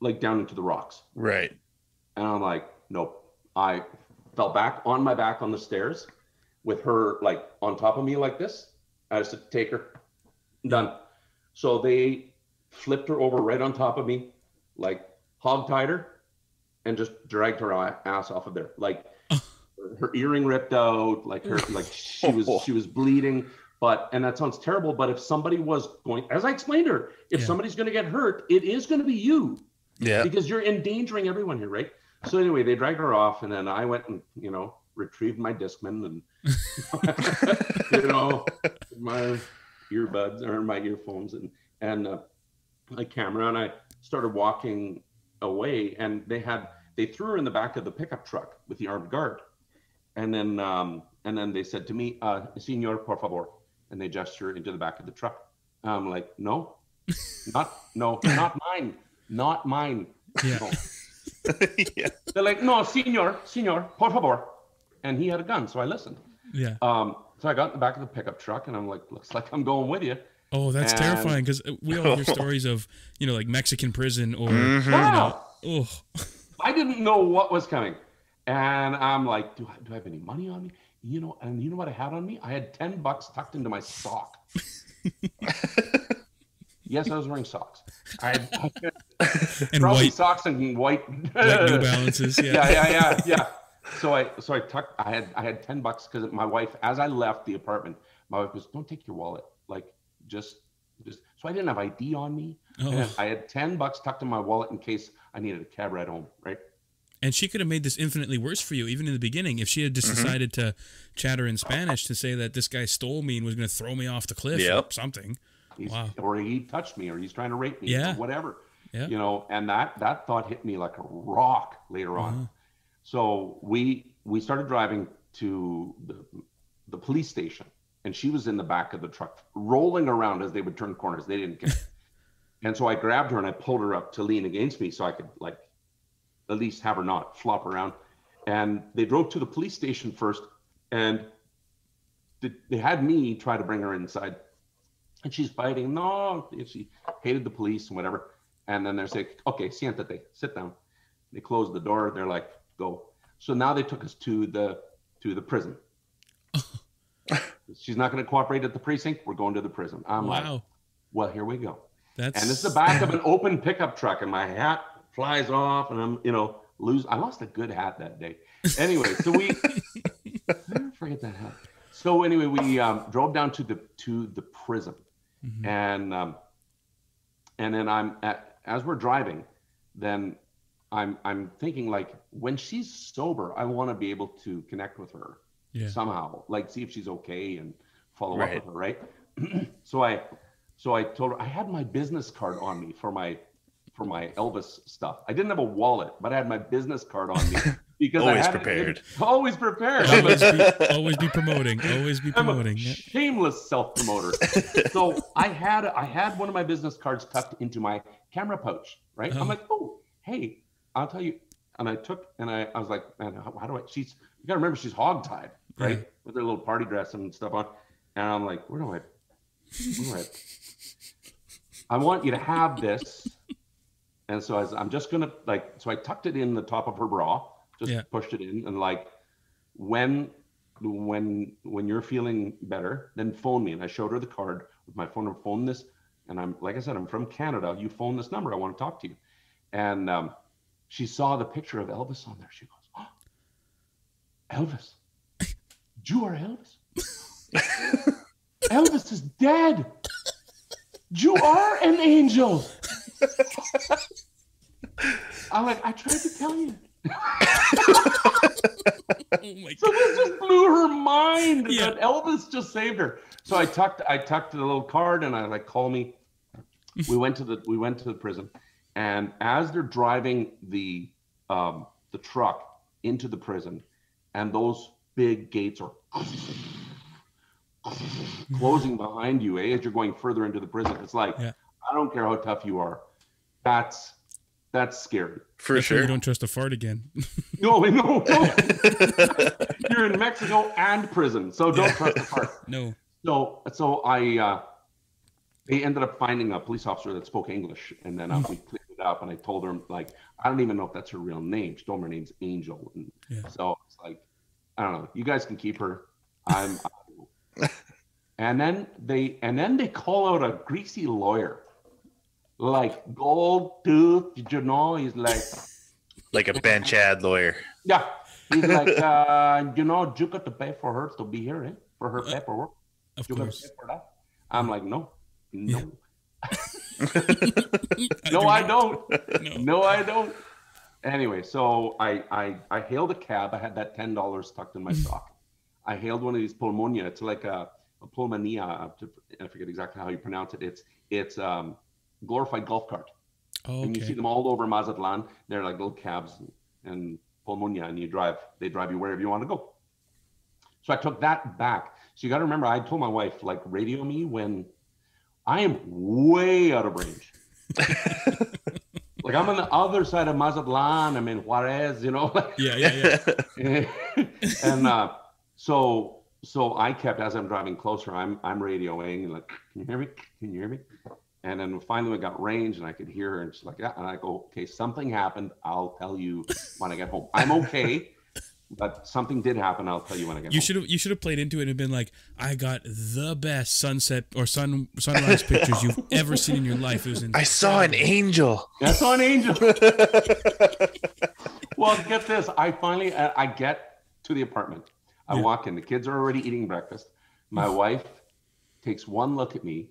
like down into the rocks. Right. And I'm like, nope. I fell back on my back on the stairs with her like on top of me like this. I just said, take her. Done. So they flipped her over right on top of me, like hog-tied her and just dragged her ass off of there. Like her earring ripped out, like her, like she was bleeding. But, and that sounds terrible, but if somebody was going, as I explained to her, if somebody's going to get hurt, it is going to be you. Yeah. Because you're endangering everyone here, right? So anyway, they dragged her off, and then I went and, you know, retrieved my Discman and, you know, my earbuds or my earphones and my camera, and I started walking away, and they threw her in the back of the pickup truck with the armed guard. And then they said to me, "Senor, por favor," and they gesture into the back of the truck. I'm like, no, not mine, not mine. Yeah. No. Yeah. They're like, "No, senor, por favor," and he had a gun, so I listened. Yeah. So I got in the back of the pickup truck, and I'm like, "Looks like I'm going with you." Oh, that's terrifying, because we all hear stories of, you know, like Mexican prison or, you know, I didn't know what was coming. And I'm like, do I have any money on me? You know, and you know what I had on me? I had $10 tucked into my sock. Yes, I was wearing socks. I had and probably white socks and white New Balances. Yeah. So I tucked. I had $10 because my wife, as I left the apartment, my wife goes, "Don't take your wallet. Like just." So I didn't have ID on me. And I had $10 tucked in my wallet in case I needed a cab ride home. Right. And she could have made this infinitely worse for you, even in the beginning, if she had just decided to chatter in Spanish to say that this guy stole me and was going to throw me off the cliff or something. Wow. Or he touched me, or he's trying to rape me, or whatever. Yeah. You know, and that thought hit me like a rock later on. So we started driving to the police station, and she was in the back of the truck, rolling around as they would turn corners. They didn't care. And so I grabbed her and I pulled her up to lean against me so I could like at least have her not flop around. And they drove to the police station first, and they had me try to bring her inside, and she's fighting. No, she hated the police and whatever. And then they're saying, "Okay, siéntate, sit down." They closed the door. They're like, "Go." So now they took us to the prison. She's not going to cooperate at the precinct. We're going to the prison. I'm like, well, here we go. And it's the back of an open pickup truck, and my hat flies off, and I'm, you know, I lost a good hat that day. Anyway, so I never forget that hat. So anyway, we drove down to the prison, and then as we're driving, then I'm thinking, like, when she's sober, I want to be able to connect with her somehow, like see if she's okay and follow up with her, right? So I told her I had my business card on me for my Elvis stuff. I didn't have a wallet, but I had my business card on me because always prepared. Always prepared. Always be promoting. Always be promoting. I'm a shameless self-promoter. So I had one of my business cards tucked into my camera pouch, right? I'm like, "Oh, hey, I'll tell you." And I was like, "Man, how do I?" You gotta remember, she's hog-tied, right, with her little party dress and stuff on. And I'm like, where do I? I want you to have this. And so I'm just gonna so I tucked it in the top of her bra, just pushed it in, and like, when you're feeling better, then phone me. And I showed her the card with my phone. Phone this, and I'm, like I said, I'm from Canada. You phone this number. I want to talk to you. And she saw the picture of Elvis on there. She goes, "Oh, Elvis, you are Elvis. Elvis is dead. You are an angel." I'm like, "I tried to tell you." Oh my God. So this just blew her mind that Elvis just saved her. So I tucked the little card, and I like, "Call me." We went to the prison, and as they're driving the the truck into the prison, and those big gates are closing behind you, as you're going further into the prison. It's like, I don't care how tough you are. That's scary. For sure. You don't trust a fart again. No. You're in Mexico and prison, so don't trust a fart. No. So they ended up finding a police officer that spoke English, and then we cleared it up, and I told her, like, I don't even know if that's her real name. She told me her name's Angel, and so it's like, I don't know. You guys can keep her. And then they call out a greasy lawyer, like gold tooth, you know. He's like a bench ad lawyer. Yeah, he's like, you got to pay for her to be here, for her paperwork. Of you course. Got to pay for that. I'm like, no. Yeah. No, I don't. No, I don't. Anyway, so I hailed a cab. I had that $10 tucked in my sock. I hailed one of these pulmonia. It's like a pulmonia. I forget exactly how you pronounce it. It's glorified golf cart. Oh, okay. And you see them all over Mazatlan. They're like little cabs and pulmonia, and they drive you wherever you want to go. So I took that back. So you got to remember, I told my wife, like, radio me when I am way out of range. Like, I'm on the other side of Mazatlan. I'm in Juarez, Yeah. And so I kept, as I'm driving closer, I'm radioing, and like, can you hear me? Can you hear me? And then finally we got range, and I could hear her, and she's like, yeah. And I go, okay, something happened. I'll tell you when I get home. I'm okay, but something did happen. I'll tell you when I get home. You should have played into it and been like, I got the best sunset or sunrise pictures you've ever seen in your life. It was I saw an angel. I saw an angel. Well, get this. I get to the apartment. I walk in. The kids are already eating breakfast. My wife takes one look at me.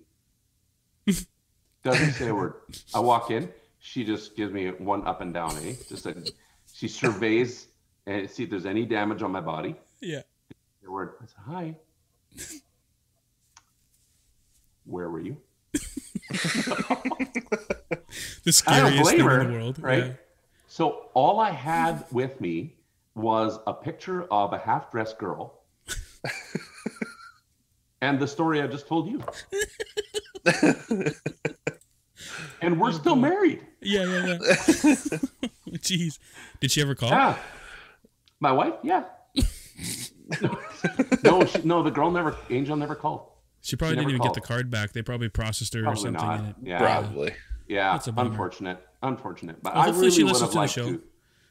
Doesn't say a word. I walk in. She just gives me one up and down. She surveys and see if there's any damage on my body. Yeah. The word. I said, hi. Where were you? The scariest thing in the world, right? Yeah. So all I had with me was a picture of a half-dressed girl and the story I just told you. And we're still married. Yeah. Jeez. Did she ever call? Yeah. My wife? Yeah. No, the girl Angel never called. She probably didn't even get the card back. They probably processed her or something in it. Yeah. Probably. Yeah. That's a bummer. Unfortunate. But Well, I hopefully really she would listens have to the liked show. to.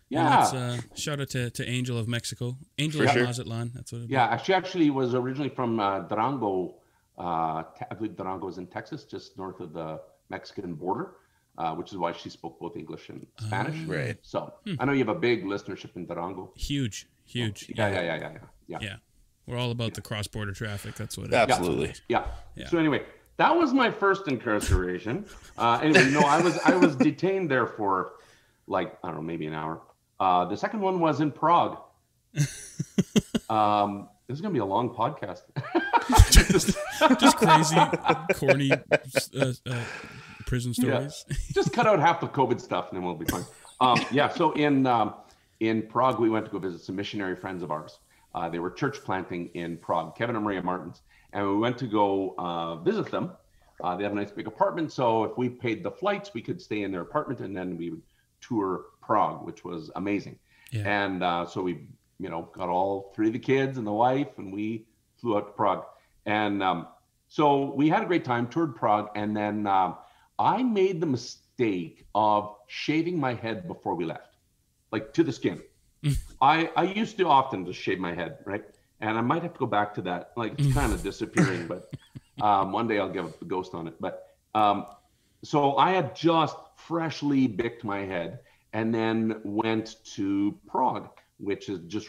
Yeah. And shout out to Angel of Mexico. Angel For of sure. Mazatlan. That's what it is. Yeah, she actually was originally from Durango. I believe Durango is in Texas, just north of the Mexican border, which is why she spoke both English and Spanish. Right. So I know you have a big listenership in Durango. Huge. Yeah. We're all about the cross-border traffic. That's what it is. Absolutely. Yeah. So anyway, that was my first incarceration. Anyway, I was detained there for like, I don't know, maybe an hour. The second one was in Prague. This is going to be a long podcast. Just crazy, corny prison stories. Yeah. Just cut out half the COVID stuff and then we'll be fine. So in Prague, we went to go visit some missionary friends of ours. They were church planting in Prague, Kevin and Maria Martins. And we went to go visit them. They have a nice big apartment. So if we paid the flights, we could stay in their apartment and then we would tour Prague, which was amazing. Yeah. And so we, got all three of the kids and the wife, and we flew out to Prague. And so we had a great time, toured Prague. And then I made the mistake of shaving my head before we left, like to the skin. I used to often just shave my head, right? And I might have to go back to that. Like, it's kind of disappearing, but one day I'll give up the ghost on it. But so I had just freshly bicked my head and then went to Prague, which is just,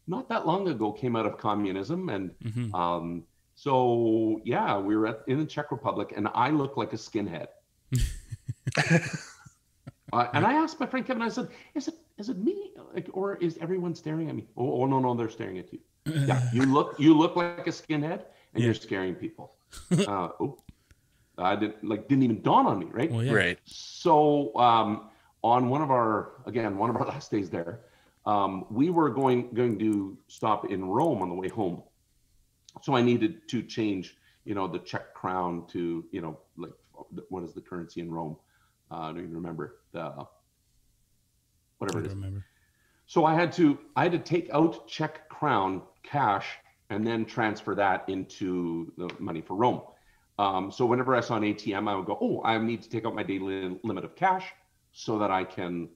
not that long ago came out of communism. And so, yeah, we were in the Czech Republic and I look like a skinhead. And I asked my friend Kevin, I said, is it me? Like, or is everyone staring at me? Oh, no, they're staring at you. Yeah, you look like a skinhead and you're scaring people. I didn't even dawn on me, right? Well, yeah. Right. So on one of our last days there, we were going to stop in Rome on the way home. So I needed to change, the Czech crown to, like, what is the currency in Rome? I don't even remember whatever it is. Remember. So I had to take out Czech crown cash and then transfer that into the money for Rome. So whenever I saw an ATM, I would go, oh, I need to take out my daily limit of cash so that I can,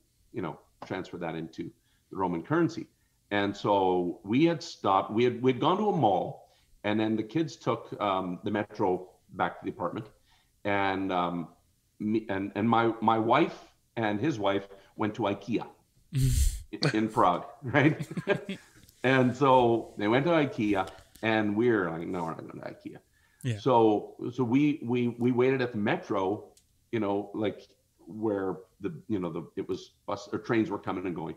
transfer that into the Roman currency. And so we had stopped, we'd gone to a mall, and then the kids took the metro back to the apartment. And my wife and his wife went to IKEA in Prague, right? And so they went to IKEA, and we're like, no, we're not going to IKEA. Yeah. So we waited at the metro, like where it was bus or trains were coming and going.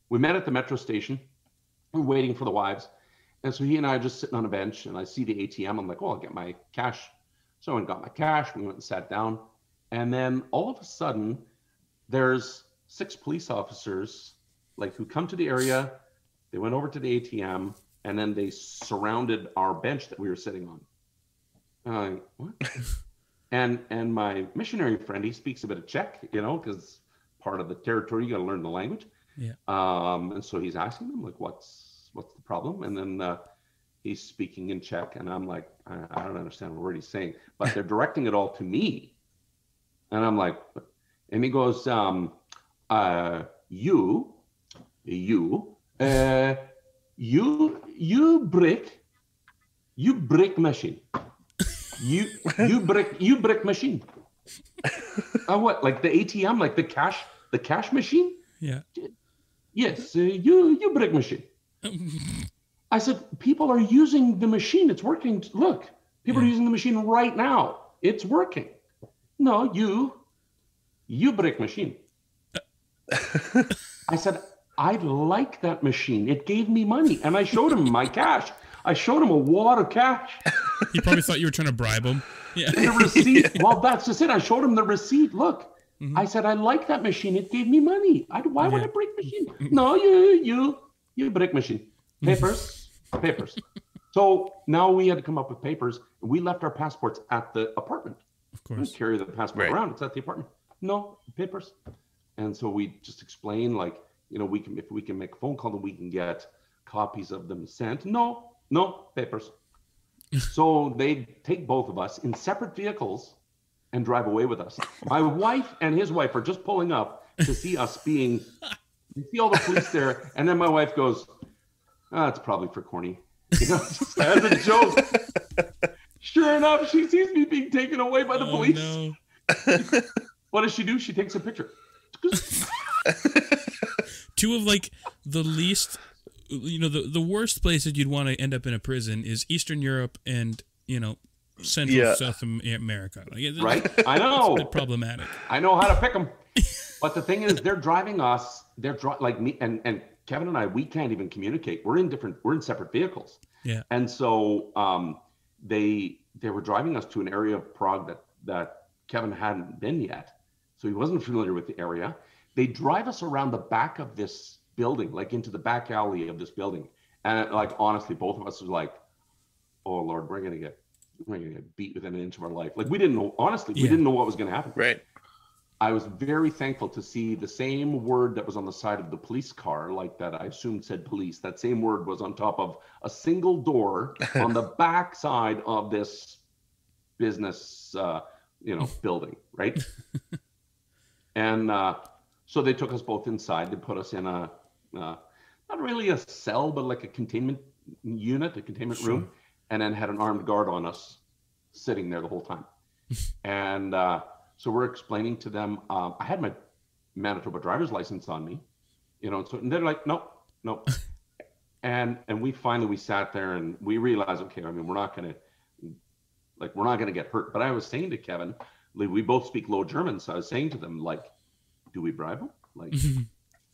We met at the metro station. We're waiting for the wives. And so he and I are just sitting on a bench, and I see the ATM. I'm like, oh, I'll get my cash. So I went and got my cash. We went and sat down. And then all of a sudden, there's 6 police officers who come to the area. They went over to the ATM, and then they surrounded our bench that we were sitting on. What? and my missionary friend, he speaks a bit of Czech, because part of the territory, you got to learn the language. Yeah. And so he's asking them, like, what's the problem? And then he's speaking in Czech, and I'm like, I don't understand what he's saying, but they're directing it all to me. And I'm like, and he goes, you brick machine. You brick machine. What? Like the ATM, like the cash machine? Yeah. Yes, you brick machine. I said, people are using the machine. It's working. Look, people are using the machine right now. It's working. No, you brick machine. I said, I like that machine. It gave me money. And I showed him my cash. I showed him a wad of cash. He probably thought you were trying to bribe him. Yeah. The receipt. Yeah. Well, that's just it. I showed him the receipt. Look, I said, I like that machine. It gave me money. Why would I break machine? No, you break machine. Papers. So now we had to come up with papers. We left our passports at the apartment. Of course. We didn't carry the passport around. It's at the apartment. No, papers. And so we just explained, if we can make a phone call, then we can get copies of them sent. No papers. So they take both of us in separate vehicles and drive away with us. My wife and his wife are just pulling up to see us you see all the police there. And then my wife goes, it's probably for Corny. Just as a joke. Sure enough, she sees me being taken away by the police. No. What does she do? She takes a picture. Two of the least, the worst places you'd want to end up in a prison is Eastern Europe and, Central South America. Right? I know. It's a bit problematic. I know how to pick them. But the thing is, they're driving us. Like me and Kevin and I, we can't even communicate. We're in separate vehicles. Yeah. And so they were driving us to an area of Prague that Kevin hadn't been yet. So he wasn't familiar with the area. They drive us around the back of this building, into the back alley of this building. And honestly, both of us were like, oh Lord, we're gonna get beat within an inch of our life. We didn't know, honestly, we didn't know what was gonna happen. Right. I was very thankful to see the same word that was on the side of the police car, that I assumed said police. That same word was on top of a single door on the back side of this business, building, right? And so they took us both inside. They put us in a, not really a cell, but a containment unit, a containment room, and then had an armed guard on us sitting there the whole time. And so we're explaining to them, I had my Manitoba driver's license on me, and they're like, no. And we sat there and we realized, okay, we're not going to get hurt. But I was saying to Kevin, we both speak Low German. So I was saying to them, do we bribe them?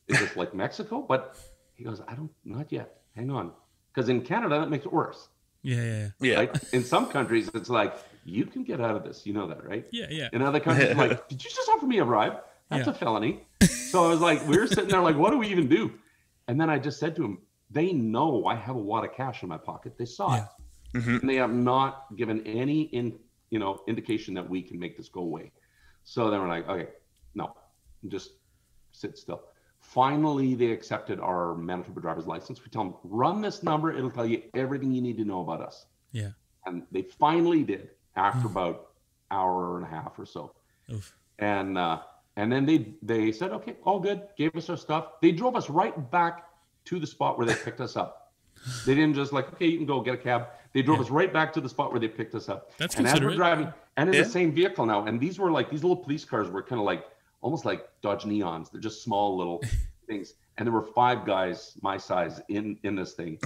Is this like Mexico? But he goes, not yet. Hang on. Because in Canada, that makes it worse. Yeah. Right? In some countries, it's you can get out of this. You know that, right? Yeah. In other countries, did you just offer me a bribe? That's a felony. So I was like, we were sitting there like, what do we even do? And then I just said to him, they know I have a wad of cash in my pocket. They saw it. Mm-hmm. And they have not given any indication that we can make this go away. So then we're like, okay, no, just sit still. Finally, they accepted our Manitoba driver's license. We tell them, run this number. It'll tell you everything you need to know about us. Yeah. And they finally did after about hour and a half or so. Oof. And then they said, okay, all good. Gave us our stuff. They drove us right back to the spot where they picked us up. They didn't just like, okay, you can go get a cab. They drove us right back to the spot where they picked us up. That's and considerate. as we're driving, and in the same vehicle now, and these little police cars were kind of like, almost like Dodge Neons. They're just small little things. And there were 5 guys my size in this thing.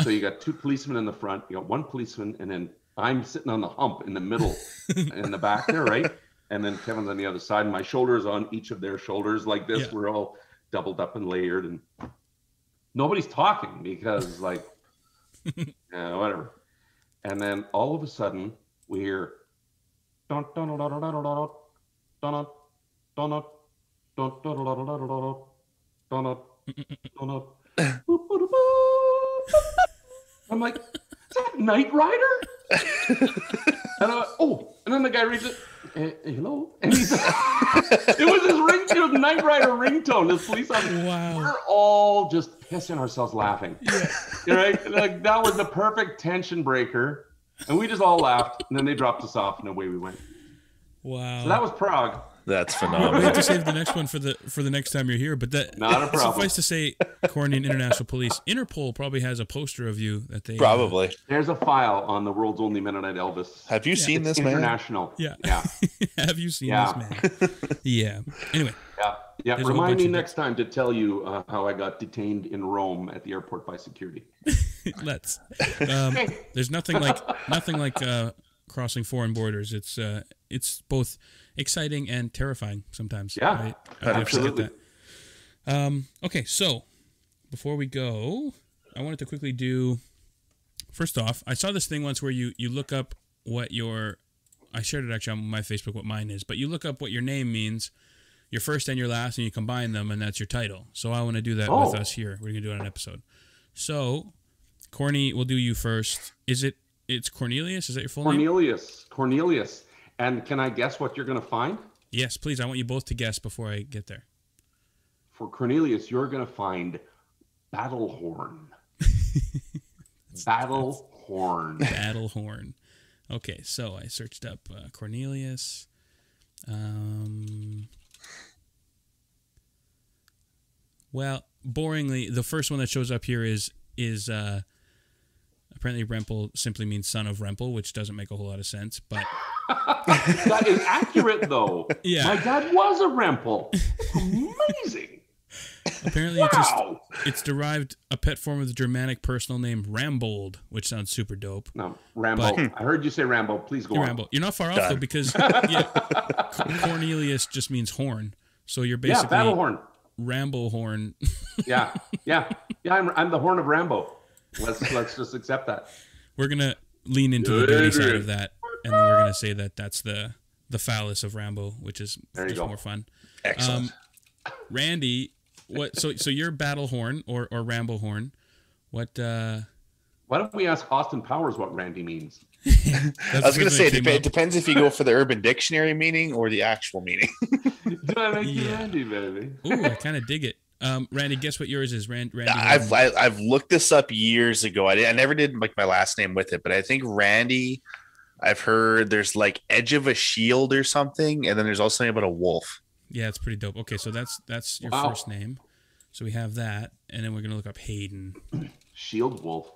So you got 2 policemen in the front, you got 1 policeman, and then I'm sitting on the hump in the middle, in the back there, right? And then Kevin's on the other side, and my shoulders on each of their shoulders like this. Yeah. We're all doubled up and layered, and nobody's talking because like, whatever. And then all of a sudden we hear, dun, dun, dun, dun, dun, dun, dun, dun, dun, dun, dun, dun, dun. I'm like, is that Knight Rider? And then the guy reads it. Hello, and he's it was his ringtone, Knight Rider ringtone. This police officer. Wow. We're all just pissing ourselves laughing. Yeah. Right? Like that was the perfect tension breaker, and we just all laughed. And then they dropped us off, and away we went. Wow. So that was Prague. That's phenomenal. We have to save the next one for the next time you're here. But that not a problem. Suffice to say, Corny and International Police, Interpol probably has a poster of you that they probably. There's a file on the world's only Mennonite Elvis. Have you seen this man? International. Yeah. Yeah. Have you seen this man? Yeah. Anyway. Yeah. Remind me next time to tell you how I got detained in Rome at the airport by security. Let's. There's nothing like crossing foreign borders. It's both exciting and terrifying sometimes. Yeah, right? absolutely. Okay, so before we go, I wanted to quickly do. First off, I saw this thing once where you look up what your. I shared it actually on my Facebook what mine is, but you look up what your name means, your first and your last, and you combine them, and that's your title. So I want to do that with us here. We're gonna do it on an episode. So, Corny, we'll do you first. It's Cornelius? Is that your full name? Cornelius. And can I guess what you're going to find? Yes, please. I want you both to guess before I get there. For Cornelius, you're going to find battle horn. Battle horn. Battle horn. Okay, so I searched up Cornelius. Well, boringly, the first one that shows up here is apparently Rempel simply means son of Rempel, which doesn't make a whole lot of sense, but that is accurate though. Yeah. My dad was a Rempel. Amazing. Apparently it's derived a pet form of the Germanic personal name Rambold, which sounds super dope. No, Rambo. I heard you say Rambo. Please go on. Rambo. You're not far off though, because Cornelius just means horn. So you're basically battle horn. Rambo horn. Yeah. I'm the horn of Rambo. Let's just accept that. We're gonna lean into the dirty side of that, and then we're gonna say that that's the phallus of Rambo, which is just more fun. Excellent. Randy, what? So you're battle horn or Rambo horn. What? Why don't we ask Austin Powers what Randy means? I was going to say it depends if you go for the Urban Dictionary meaning or the actual meaning. Do I make you Randy, baby? Ooh, I kind of dig it. Randy, guess what yours is? Randy. I've looked this up years ago. I never did like my last name with it, but I think Randy. I've heard there's like edge of a shield or something, and then there's also something about a wolf. Yeah, it's pretty dope. Okay, so that's your first name. So we have that, and then we're gonna look up Hayden. Shield Wolf.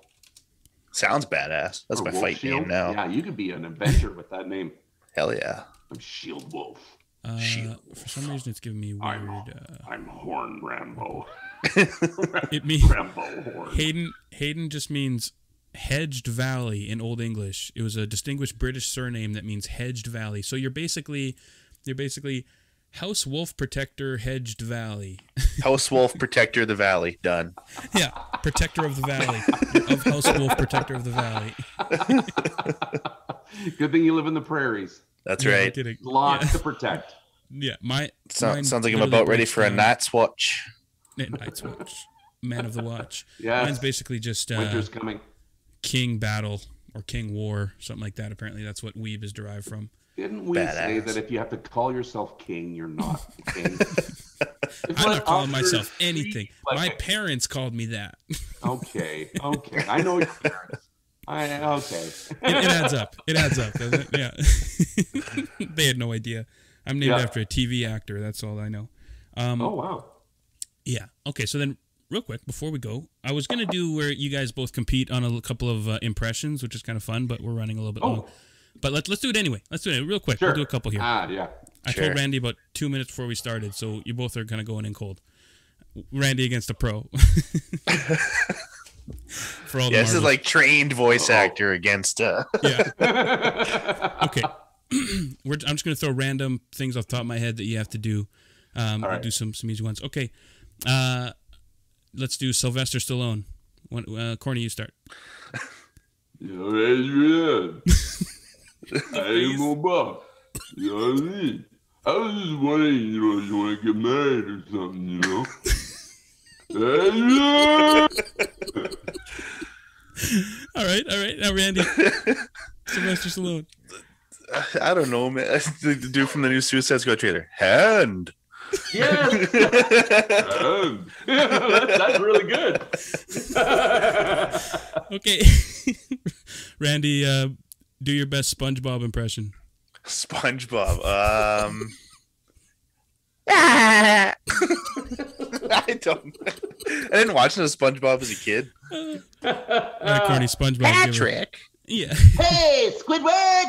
Sounds badass. That's my fight name now. Yeah, you could be an Avenger with that name. Hell yeah. I'm Shield Wolf. For some reason, it's giving me weird. I'm Horn Rambo. It means Rambo Horn. Hayden just means hedged valley in Old English. It was a distinguished British surname that means hedged valley. So you're basically House Wolf Protector Hedged Valley. House Wolf Protector of the Valley. Done. Yeah, Protector of the Valley. Of House Wolf Protector of the Valley. Good thing you live in the prairies. That's right. Lots to protect. Yeah, Sounds like I'm about ready for a night's watch. Night's watch. Man of the watch. Yeah. Mine's basically just Winter's coming. King Battle or King War, something like that. Apparently, that's what weeb is derived from. Didn't we say that if you have to call yourself king, you're not a king? I'm not calling myself anything. My parents called me that. Okay. I know your parents. Okay. It adds up. It adds up, doesn't it? Yeah. They had no idea. I'm named after a TV actor. That's all I know. Oh, wow. Yeah. Okay, so then real quick, before we go, I was going to do where you guys both compete on a couple of impressions, which is kind of fun, but we're running a little bit long. But let's do it anyway. Let's do it real quick. Sure. We'll do a couple here. Yeah. I told Randy about 2 minutes before we started, so you both are kind of going in cold. Randy against a pro. For all this is like trained voice actor against. Yeah. Okay. I'm just going to throw random things off the top of my head that you have to do. We'll do some easy ones. Okay. Let's do Sylvester Stallone. Corny, you start. Adrian. Hey, Bob. You know what I mean? I was just wondering, you want to get married or something, All right. Now, Randy. Sylvester Stallone. I don't know, man. The dude from the new Suicide Squad trailer. Hand. Yes. That's really good. Okay. Randy, do your best SpongeBob impression. SpongeBob. I didn't watch no SpongeBob as a kid. All right, Corny, SpongeBob. Patrick. Yeah. Hey, Squidward!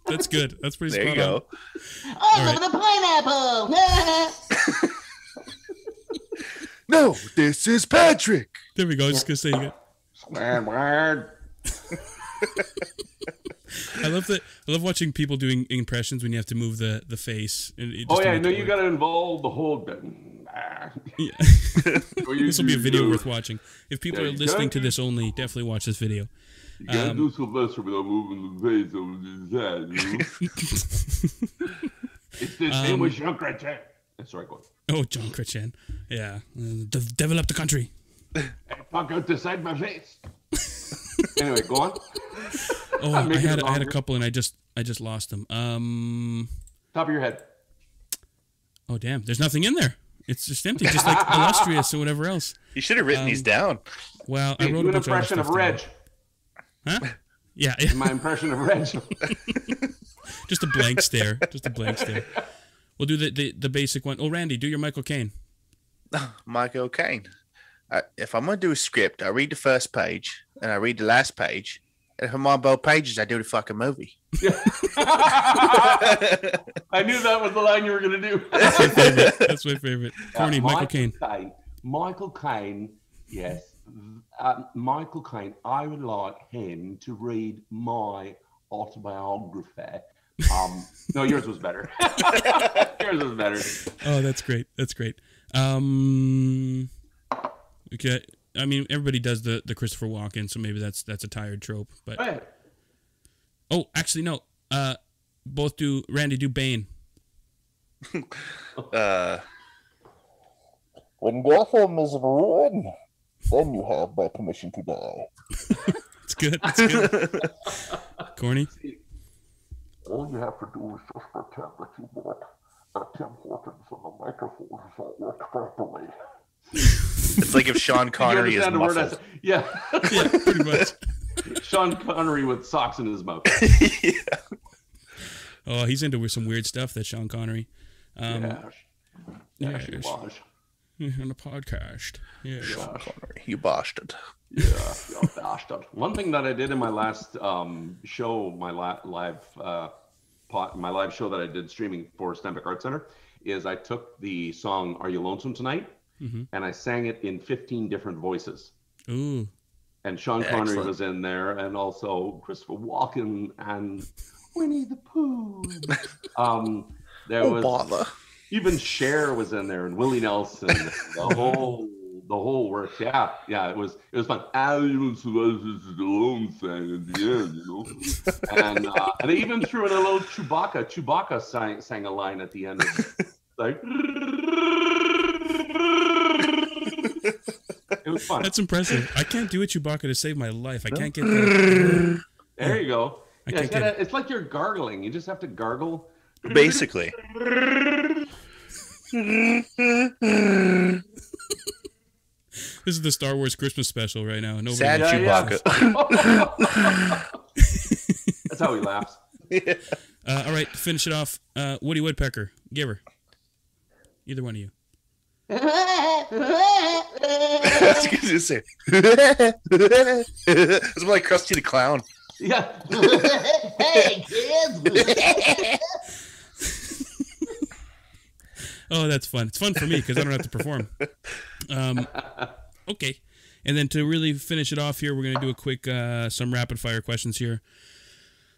That's good. That's pretty there spot you go. on. Oh, look at the pineapple! No, this is Patrick. There we go. I was just going to say it. I love watching people doing impressions when you have to move the face. You got to involve the whole bit. Yeah. This will be a video worth watching. If people are listening to this only, definitely watch this video. You can't do Sylvester without moving the face over his head, It's the same with Jean Chrétien. Sorry, go on. Oh, John Chrétien. Yeah. Develop the country. Hey, fuck out the side of my face. Anyway, go on. Oh, I had a couple and I just lost them. Top of your head. Oh, damn. There's nothing in there. It's just empty, just like illustrious or whatever else. You should have written these down. Well, I wrote a bunch impression of Reg. Huh? Yeah. My impression of Reg. Just a blank stare. We'll do the basic one. Oh, Randy, do your Michael Caine. Michael Caine. If I'm going to do a script, I read the first page and I read the last page. And if I'm on both pages, I do the fucking movie. Yeah. I knew that was the line you were going to do. That's my favorite. Corny, Michael Caine. Michael Caine, yes. Michael Caine, I would like him to read my autobiography. No, yours was better. Yours was better. Oh, that's great. Okay. I mean, everybody does the Christopher Walken, so maybe that's a tired trope. But oh, actually, no. Both do. Randy, do Bane. When Gotham is ruined, then you have my permission to die. It's good. Corny. All you have to do is just pretend that you want Tim Hortons on the microphone doesn't work properly. It's like if Sean Connery is muffled. Yeah, pretty much. Sean Connery with socks in his mouth. Yeah. Oh, he's into some weird stuff, that Sean Connery. Yeah, she was. On the podcast. Yeah. Sean Connery, you bastard. Yeah, you bastard. One thing that I did in my last show, my live show that I did streaming for Stanbic Art Center, is I took the song "Are You Lonesome Tonight" and I sang it in 15 different voices. Ooh. And Sean Connery was in there, and also Christopher Walken and Winnie the Pooh. There was bother. Even Cher was in there, and Willie Nelson, the The whole works. Yeah. It was fun. I even Sylvester Stallone sang at the end, you know. And they even threw in a little Chewbacca. Chewbacca sang a line at the end. Like, it was fun. That's impressive. I can't do a Chewbacca to save my life. I can't get that. There you go. Yeah, can't it's like you're gargling. You just have to gargle. Basically. This is the Star Wars Christmas special right now. Nobody Sad Chewbacca. That's how he laughs. Yeah. All right, to finish it off, Woody Woodpecker, give her. Either one of you. I was going to say. It's more like Krusty the Clown. Yeah. Hey, kids. Oh, that's fun. It's fun for me because I don't have to perform. Okay. And then to really finish it off here, we're going to do a quick, some rapid fire questions here.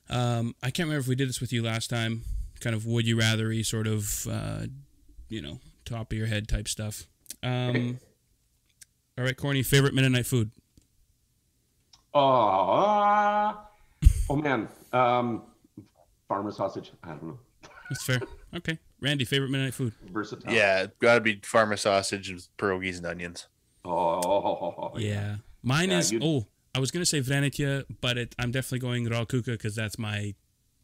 I can't remember if we did this with you last time. Kind of would you rather-y sort of, top of your head type stuff. All right, Corny, favorite Mennonite food? Oh man. Farmer sausage. I don't know. That's fair. Okay. Randy, favorite Mennonite food? Versatile. Yeah, gotta be farmer sausage and pierogies and onions. Oh. Yeah. Mine is, I was going to say Vranitia, but I'm definitely going raw kuka because that's my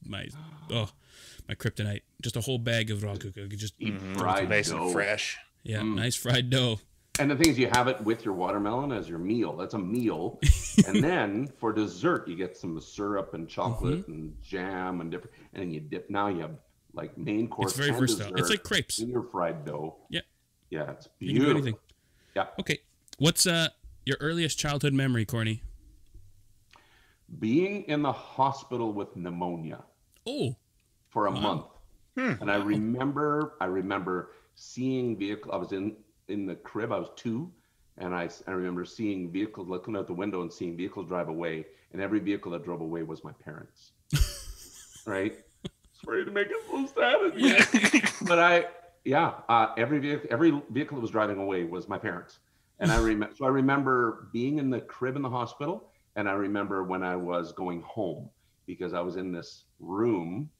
kryptonite. Just a whole bag of raw kuka. Just fried nice dough. and fresh. Yeah, nice fried dough. And the thing is, you have it with your watermelon as your meal. That's a meal. And then for dessert, you get some syrup and chocolate and jam and different. And then you dip. Now you have like main course. It's very versatile. It's like crepes. In your fried dough. Yeah. Yeah, it's You beautiful. can do anything. Yeah. Okay. What's your earliest childhood memory, Corny? Being in the hospital with pneumonia. Oh. For a month. And I remember seeing vehicle. I was in the crib. I was 2, and I remember seeing vehicles, looking out the window and seeing vehicles drive away, and every vehicle that drove away was my parents. Right? Sorry to make it so sad. But every vehicle that was driving away was my parents. And I remember being in the crib in the hospital, and I remember when I was going home because I was in this room.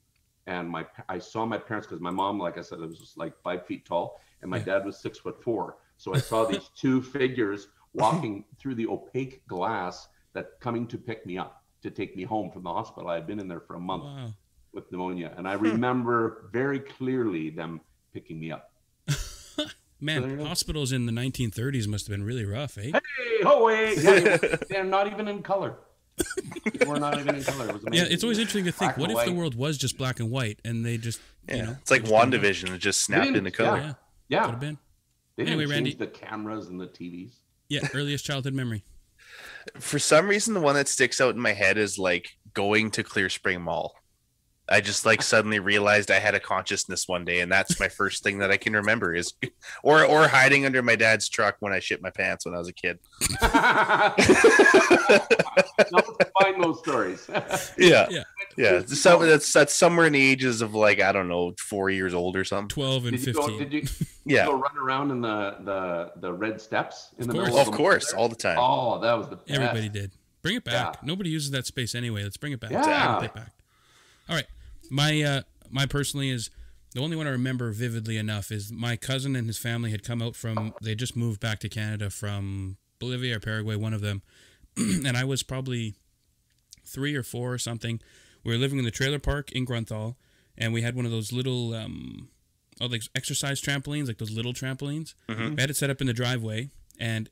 And I saw my parents because my mom, like I said, was just like 5 feet tall, and my dad was 6'4". So I saw these 2 figures walking through the opaque glass that coming to pick me up to take me home from the hospital. I had been in there for a month with pneumonia, and I remember very clearly them picking me up. Man, hospitals in the 1930s must have been really rough, eh? Hey, wait! Yeah, they're not even in color. We're not even in color. It was amazing. Yeah, it's always interesting to think, what if white. the world was just black and white and they just, it's like WandaVision. It just snapped into color. Yeah. Could have been. They didn't change Randy. the cameras and the TVs. Yeah, earliest childhood memory. For some reason, the one that sticks out in my head is like going to Clear Spring Mall. I just like suddenly realized I had a consciousness one day, and that's my first thing that I can remember is, or hiding under my dad's truck when I shit my pants when I was a kid. Now let's find those stories. Yeah. So that's somewhere in the ages of like, I don't know, 4 years old or something. 12 and 15. Did you go run around in the red steps in the middle Of course, all the time. Oh, that was the best. Everybody did. Bring it back. Yeah. Nobody uses that space anyway. Let's bring it back. Yeah. Bring it back. All right. My personally is the only one I remember vividly enough is my cousin and his family had come out they just moved back to Canada from Bolivia or Paraguay, one of them. And I was probably 3 or 4 or something. We were living in the trailer park in Grunthal, and we had one of those little, like exercise trampolines, like those little trampolines. Mm-hmm. We had it set up in the driveway, and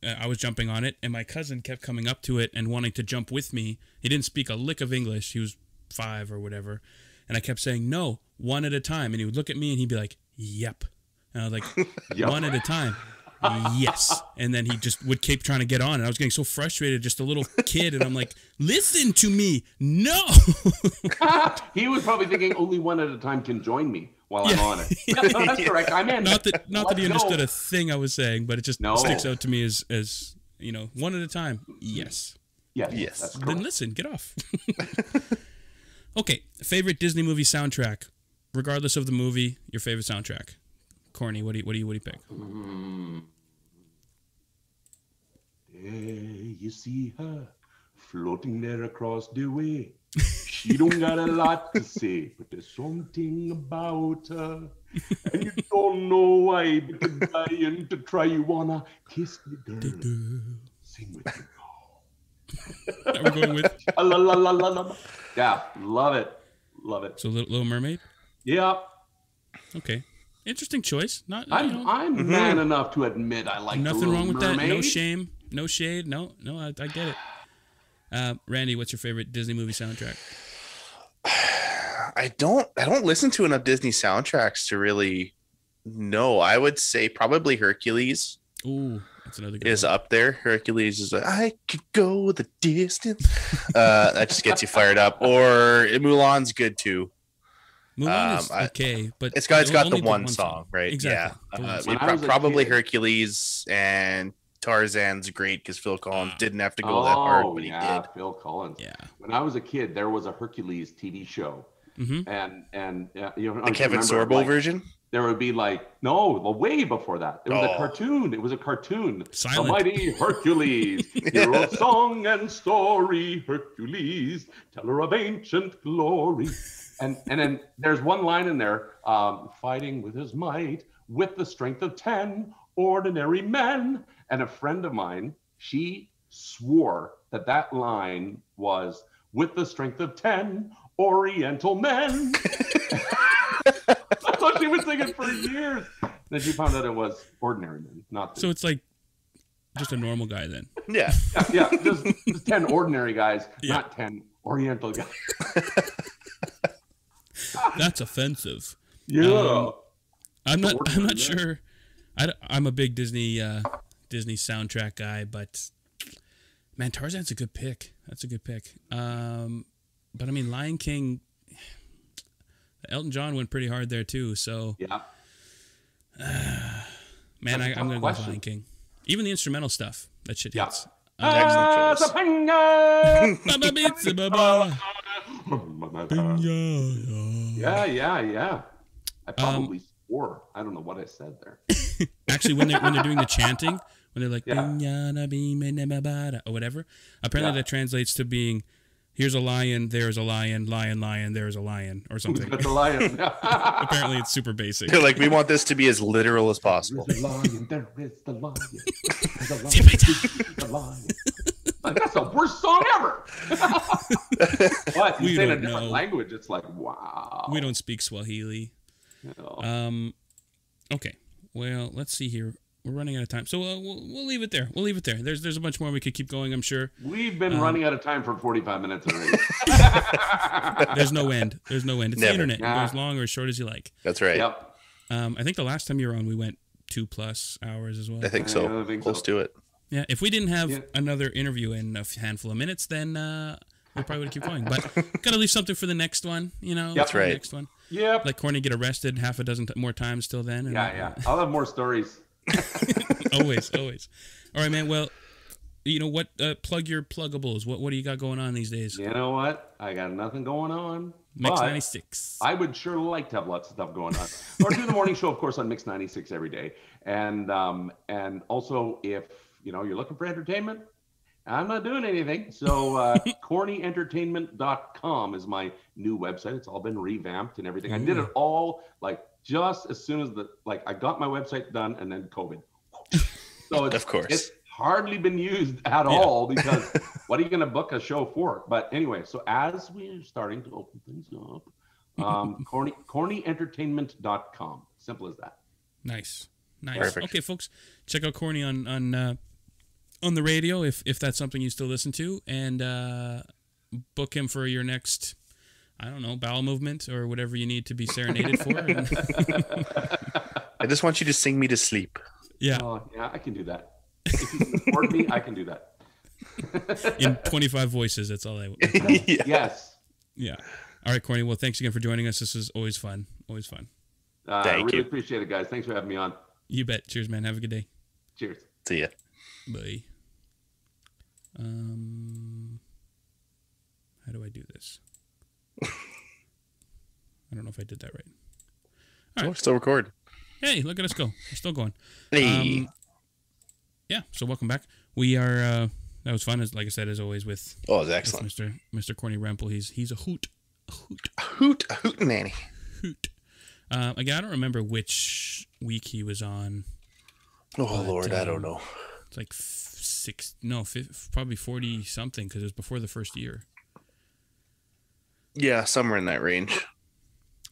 I was jumping on it, and my cousin kept coming up to it and wanting to jump with me. He didn't speak a lick of English. He was 5 or whatever. And I kept saying, no, one at a time. And he would look at me and he'd be like, yep. And I was like, one at a time. Yes. And then he just would keep trying to get on. And I was getting so frustrated, just a little kid. And I'm like, listen to me. No. He was probably thinking only one at a time can join me while I'm on it. Yeah, no, that's correct. I'm in. Not that he understood a thing I was saying, but it just sticks out to me as one at a time. Yes. Yes. That's correct. Then listen, get off. Okay, favorite Disney movie soundtrack, regardless of the movie. Your favorite soundtrack, Corny. What do you pick? you see her floating there across the way. She don't got a lot to say, but there's something about her. And you don't know why, but you're dying to try. You wanna kiss the girl. Sing with me now. We're going with La, la, la, la, la. Yeah, love it. Love it. so Little Mermaid. Yeah. Okay, interesting choice. Not I'm man enough to admit I like nothing the wrong with Mermaid. that. No shame, no shade. No, I get it. Randy, what's your favorite Disney movie soundtrack? I don't listen to enough Disney soundtracks to really know. I would say probably Hercules Ooh, that's another good is one. up there. Hercules is like, I could go the distance. That just gets you fired up. Or Mulan's good too. Mulan is okay, but It's got only the one song, right? Exactly. Yeah. The one song. When I was a Probably kid- Hercules and Tarzan's great because Phil Collins didn't have to go that hard, but he did. Phil Collins. Yeah. When I was a kid, there was a Hercules TV show, Mm-hmm. and you know, The Kevin Sorbo like, version? there would be like well, way before that. It was a Oh. cartoon. It was a cartoon. Silent. The mighty Hercules, hero of song and story. Hercules, teller of ancient glory. And then there's one line in there, fighting with his might, with the strength of 10 ordinary men. And a friend of mine, she swore that line was with the strength of 10 Oriental men. That's what she was singing for years. Then she found out it was ordinary men, not So it's like just a normal guy then. Yeah. yeah, just 10 ordinary guys, Yeah. not 10 Oriental guys. That's offensive. Yeah. I'm not ordinary man. sure. I'm a big Disney soundtrack guy, but man, Tarzan's a good pick. That's a good pick. But I mean, Lion King, Elton John went pretty hard there too. So Yeah. man, That's a I'm tough gonna go with question. Lion King. Even the instrumental stuff, that shit Yeah. hits. Excellent choice. Baba beats baba. Yeah. I probably swore. I don't know what I said there. Actually, when they're doing the chanting, when they're like Yeah. "Binyana bimene babada," or whatever, apparently Yeah. that translates to being "Here's a lion, there's a lion, lion, lion, there's a lion," or Who's something. got the lion? Apparently, it's super basic. They're like, we want this to be as literal as possible. There's a lion. There is the lion. There's a lion. The lion. Like, that's the worst song ever. But you We say in a don't different know. language, it's like, wow. We don't speak Swahili. You know. Okay. Well, let's see here. We're running out of time, so we'll leave it there. We'll leave it there. There's a bunch more we could keep going, I'm sure. We've been running out of time for 45 minutes already. There's no end. There's no end. It's the Never. internet. Nah. It goes long or as short as you like. That's right. Yep. I think the last time you were on, we went 2+ hours as well. I think so. I think Close so. to it. Yeah, if we didn't have Yeah. another interview in a handful of minutes, then we probably would keep going. But gotta leave something for the next one, you know. That's for the right. Next one, Yep. like Corny get arrested half a dozen more times till then. And, Yeah. I'll have more stories. always. All right, man. Well, you know what? Plug your pluggables. What do you got going on these days? You know what? I got nothing going on. Mix but 96. I would sure like to have lots of stuff going on. Or do the morning show, of course, on Mix 96 every day. And also, if you're looking for entertainment, I'm not doing anything. So cornyentertainment.com is my new website. It's all been revamped and everything. I did it all just as soon as I got my website done, and then COVID. So Of course. it's hardly been used at all because what are you going to book a show for? But anyway, so as we're starting to open things up, cornyentertainment.com. Simple as that. Nice. Perfect. Okay, folks, check out Corny on the radio if that's something you still listen to, and book him for your next, I don't know, bowel movement or whatever you need to be serenaded for. I just want you to sing me to sleep. Yeah, Yeah, I can do that. If you can afford me, I can do that. in 25 voices. That's all I. Yeah. Yes. Yeah. All right, Corny. Well, thanks again for joining us. This is always fun. Always fun. I really you. appreciate it, guys. Thanks for having me on. You bet. Cheers, man. Have a good day. Cheers. See ya. Bye. How do I do this? I don't know if I did that right. Oh, still record. Hey, look at us go. We're still going. Hey. Yeah, so welcome back. We are That was fun. Like I said, as always with Oh, it was excellent. Mr. Corny Rempel. He's a hoot. A hoot nanny. Hoot. Again, I don't remember which week he was on. Oh, Lord, I don't know. It's like probably 40 something because it was before the first year. Yeah, somewhere in that range.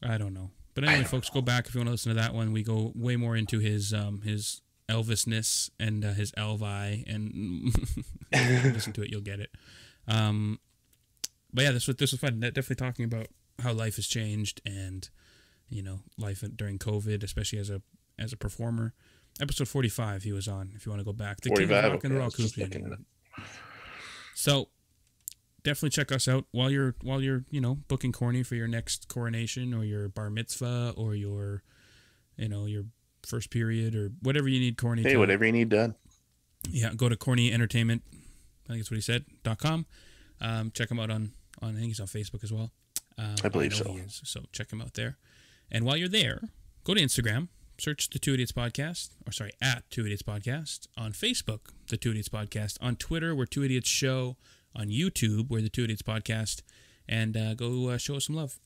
I don't know. But anyway, folks, go back if you want to listen to that one. We go way more into his Elvisness and his Elvi, and if you listen to it, you'll get it. But yeah, this was fun. Definitely talking about how life has changed and, you know, life during COVID, especially as a performer. Episode 45 he was on, if you want to go back. The 45, King of Rock and okay, Roll Cookie. So definitely check us out while you're you know, booking Corny for your next coronation or your bar mitzvah or your, you know, your first period or whatever you need Corny. Hey, whatever you need done. Yeah, go to Corny Entertainment, I think that's what he said, .com. Check him out on I think he's on Facebook as well. I believe so. He is, so check him out there. And while you're there, go to Instagram, search the Two Idiots Podcast, at Two Idiots Podcast. On Facebook, the Two Idiots Podcast. On Twitter, we're Two Idiots Show. On YouTube, we're the Two Idiots Podcast. And go show us some love.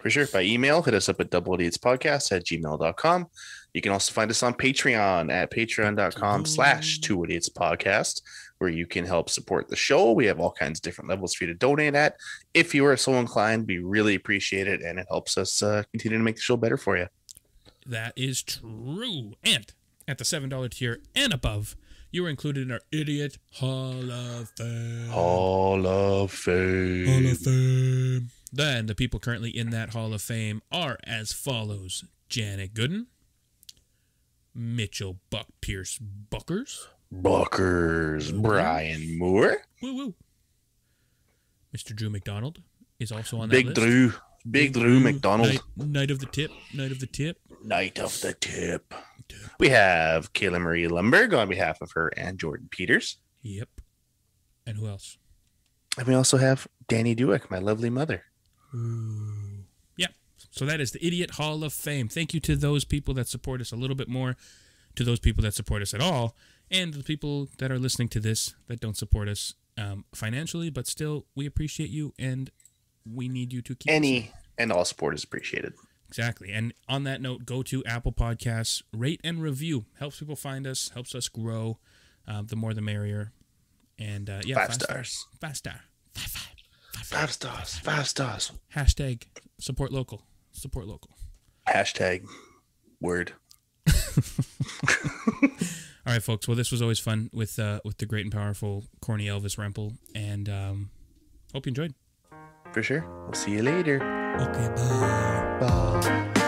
For sure. By email, hit us up at doubleidiotspodcast@gmail.com. You can also find us on Patreon at patreon.com/twoidiotspodcast, where you can help support the show. We have all kinds of different levels for you to donate at. If you are so inclined, we really appreciate it, and it helps us continue to make the show better for you. That is true. And at the $7 tier and above, you are included in our Idiot Hall of Fame. Hall of Fame. Hall of Fame. Then the people currently in that Hall of Fame are as follows: Janet Gooden, Mitchell Buck Pierce Buckers, Brian Moore, woo woo. Mr. Drew McDonald is also on that list. Big Drew McDonald. Night of the Tip. We have Kayla Marie Lumberg on behalf of her and Jordan Peters. Yep. And who else? And we also have Danny Dueck, my lovely mother. Ooh. Yeah. So that is the Idiot Hall of Fame. Thank you to those people that support us a little bit more, to those people that support us at all, and the people that are listening to this that don't support us financially, but still, we appreciate you, and we need you to keep any and all support is appreciated. Exactly. And on that note, go to Apple Podcasts, rate and review. Helps people find us, helps us grow. The more the merrier. And yeah, 5 stars. 5 star. 5 stars. 5 stars. Hashtag support local. Support local. Hashtag word. All right, folks. Well, this was always fun with the great and powerful Corny Elvis Rempel, and hope you enjoyed. For sure. We'll see you later. Okay, bye. Bye.